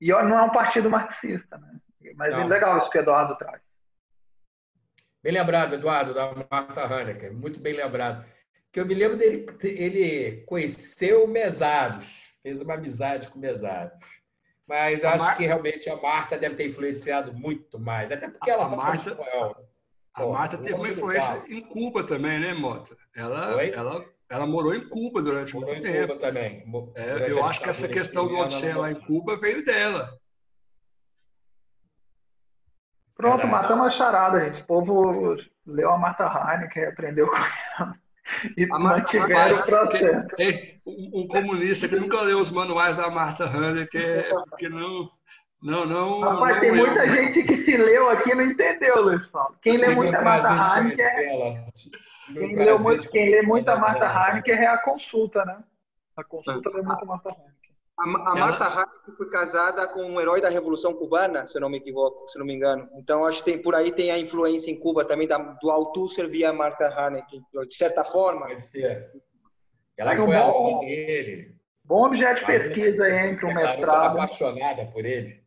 E não é um partido marxista, né? Mas é legal isso que o Eduardo traz. Bem lembrado, Eduardo, da Marta Harneck, muito bem lembrado. Que eu me lembro dele, ele conheceu Mesaros, fez uma amizade com Mesaros. Mas eu acho que realmente a Marta deve ter influenciado muito mais, até porque ela fala espanhol. A Marta teve uma influência em Cuba também, né, Mota? Ela morou em Cuba durante muito tempo. Morou em Cuba também. Eu acho que essa questão do Odisseia lá em Cuba veio dela. Pronto, matamos a charada, gente. O povo leu a Marta Harneck, aprendeu com ela. E mantiveram o processo. Um comunista que nunca leu os manuais da Marta Harneck, porque não... Rapaz, tem muita gente que se leu aqui e não entendeu, Luiz Paulo. Quem lê muita Marta Harneck quem lê muita Marta Harneck é a consulta, né? A consulta lê muita Marta Harneck. A Marta Harneck foi casada com um herói da Revolução Cubana, se eu não me equivoco, se não me engano. Então, acho que por aí tem a influência em Cuba também do Althusser via Marta Harneck, de certa forma. Pode ser. Ela foi aluna dele. Bom objeto de pesquisa aí, entre um mestrado. Apaixonada por ele.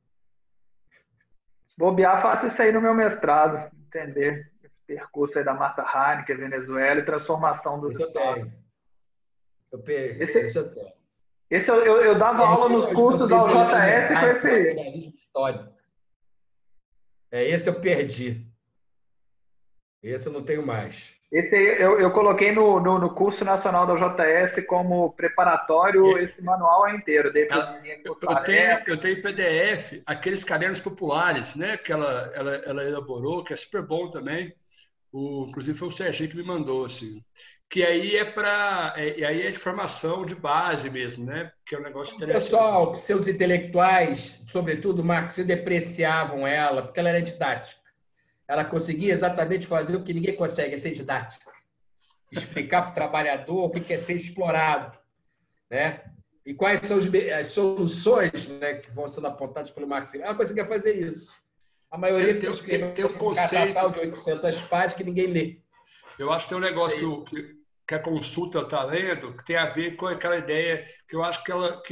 Bobear, faço isso aí no meu mestrado, entender esse percurso aí da Marta Harneck, Venezuela e transformação dos estados. Esse eu dava aula nos cursos da UJS com esse... Esse eu perdi. Esse eu não tenho mais. Esse aí eu coloquei no curso nacional da UJS como preparatório, esse manual é inteiro. Eu tenho PDF, aqueles cadernos populares, né, que ela elaborou, que é super bom também. Inclusive foi o Serginho que me mandou, assim. Que aí aí é de formação de base mesmo, né? Que é um negócio interessante. Pessoal, seus intelectuais, sobretudo Marx, depreciavam ela, porque ela era didática. Ela conseguia exatamente fazer o que ninguém consegue, ser didática. Explicar para o trabalhador o que é ser explorado, né? E quais são as soluções, né, que vão sendo apontadas pelo marxismo. Ela conseguia fazer isso. A maioria tem um conceito de 800 páginas que ninguém lê. Eu acho que tem um negócio que a consulta está lendo, que tem a ver com aquela ideia que eu acho que ela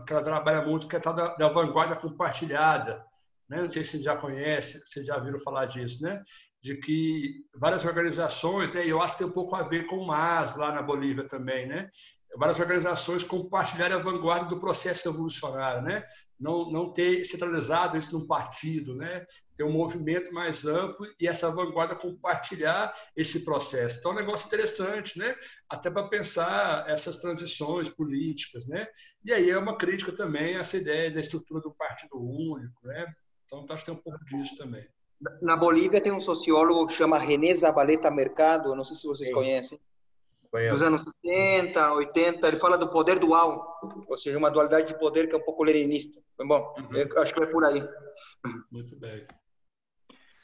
trabalha muito, que é a tal da vanguarda compartilhada, né? Não sei se você já conhece, se já viram falar disso, né? De que várias organizações, né? E eu acho que tem um pouco a ver com o MAS lá na Bolívia também, né? Várias organizações compartilharem a vanguarda do processo revolucionário, né? Não ter centralizado isso num partido, né? Ter um movimento mais amplo e essa vanguarda compartilhar esse processo. Então, é um negócio interessante, né? Até para pensar essas transições políticas, né? E aí é uma crítica também a essa ideia da estrutura do partido único, né? Então, acho que tem um pouco disso também. Na Bolívia tem um sociólogo que chama René Zabaleta Mercado, não sei se vocês conhecem. Dos anos 70, 80, ele fala do poder dual, ou seja, uma dualidade de poder que é um pouco leninista. Bom, eu acho que é por aí. Muito bem.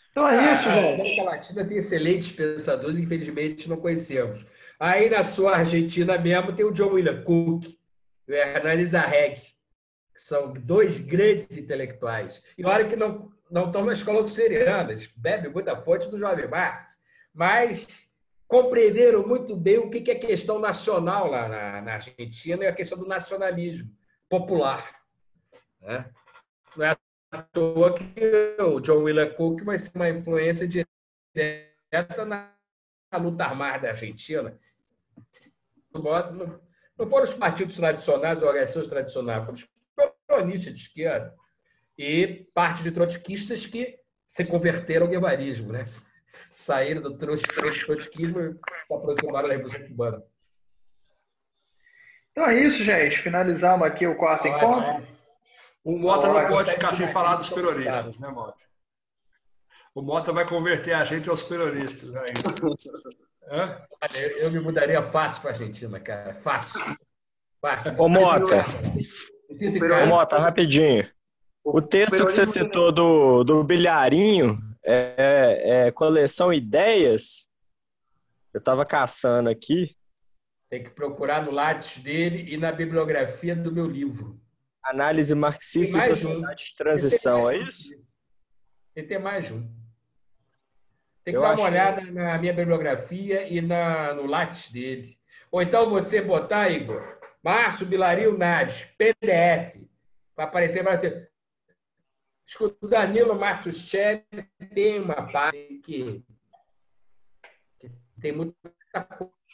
Então é isso, A gente. América Latina tem excelentes pensadores, infelizmente não conhecemos. Aí na sua Argentina mesmo tem o John William Cook e o Hernán Zarreg, que são dois grandes intelectuais. E olha que não estão na escola lucerana, eles bebem muita fonte do Jovem Marx, mas compreenderam muito bem o que é questão nacional lá na Argentina e a questão do nacionalismo popular, né? Não é à toa que o John William Cook vai ser uma influência direta na luta armada da Argentina. Não foram os partidos tradicionais, as organizações tradicionais, foram os peronistas de esquerda e parte de trotskistas que se converteram ao guevarismo, né? Saíram do trotskismo e se aproximaram da Revolução Cubana. Então é isso, gente. Finalizamos aqui o quarto encontro. O Mota não pode ficar sem falar dos peronistas, né, Mota? O Mota vai converter a gente aos peronistas ainda. Eu me mudaria fácil para a Argentina, cara. Fácil. Ô, Mota. Ô, Mota, rapidinho. O texto que você citou do Bilharinho é coleção Ideias. Eu estava caçando aqui. Tem que procurar no Lattes dele e na bibliografia do meu livro. Análise marxista e sociedade de transição, é isso? Tem que ter mais um. Tem que dar uma olhada na minha bibliografia e no Lattes dele. Ou então você botar, Igor, Márcio Bilharinho Nades, PDF. Vai aparecer, vai ter. O Danilo Martuchelli tem uma base que tem muita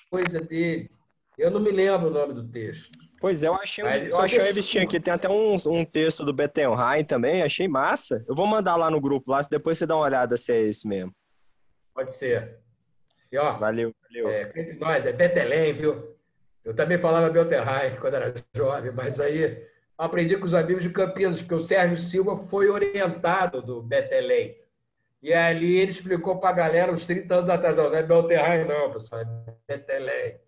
coisa dele. Eu não me lembro o nome do texto. Pois é, eu achei uma revistinha aqui. Tem até um texto do Bettenheim também. Achei massa. Eu vou mandar lá no grupo, lá, depois você dá uma olhada se é esse mesmo. Pode ser. E, ó, valeu. Entre nós, é Bettelém, viu? Eu também falava Bettenheim quando era jovem, mas aí aprendi com os amigos de Campinas, porque o Sérgio Silva foi orientado do Bettelém. E ali ele explicou para a galera uns 30 anos atrás, não é Bettenheim não, pessoal, é Bettelém.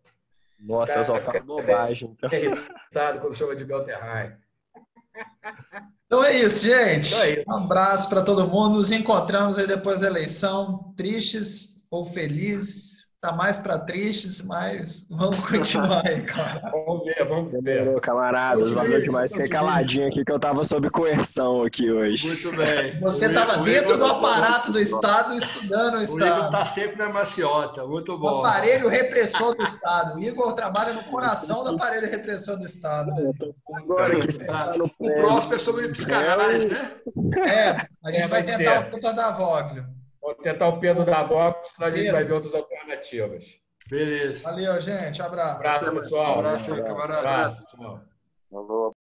Nossa, eu só falo bobagem. Então. É irritado quando chama de Bettenheim. Então é isso, gente. Um abraço para todo mundo. Nos encontramos aí depois da eleição. Tristes ou felizes. Tá mais para tristes, mas vamos continuar aí, cara. Vamos ver. Camaradas, valeu demais. Fiquei caladinho aqui que eu tava sob coerção aqui hoje. Muito bem. Você estava dentro do aparato do Estado, estudando o Estado. O Igor tá sempre na maciota. Muito bom. O aparelho repressor do Estado. O Igor trabalha no coração do aparelho repressor do Estado. Agora que o próximo é sobre psicanálise, né? A gente vai tentar o puta da Voglio. Vou tentar o Pedro da Voglio, senão a gente vai ver outras alternativas. Beleza. Valeu, gente. Abraço. Abraço, pessoal. Abraço, camarada. Abraço. Falou.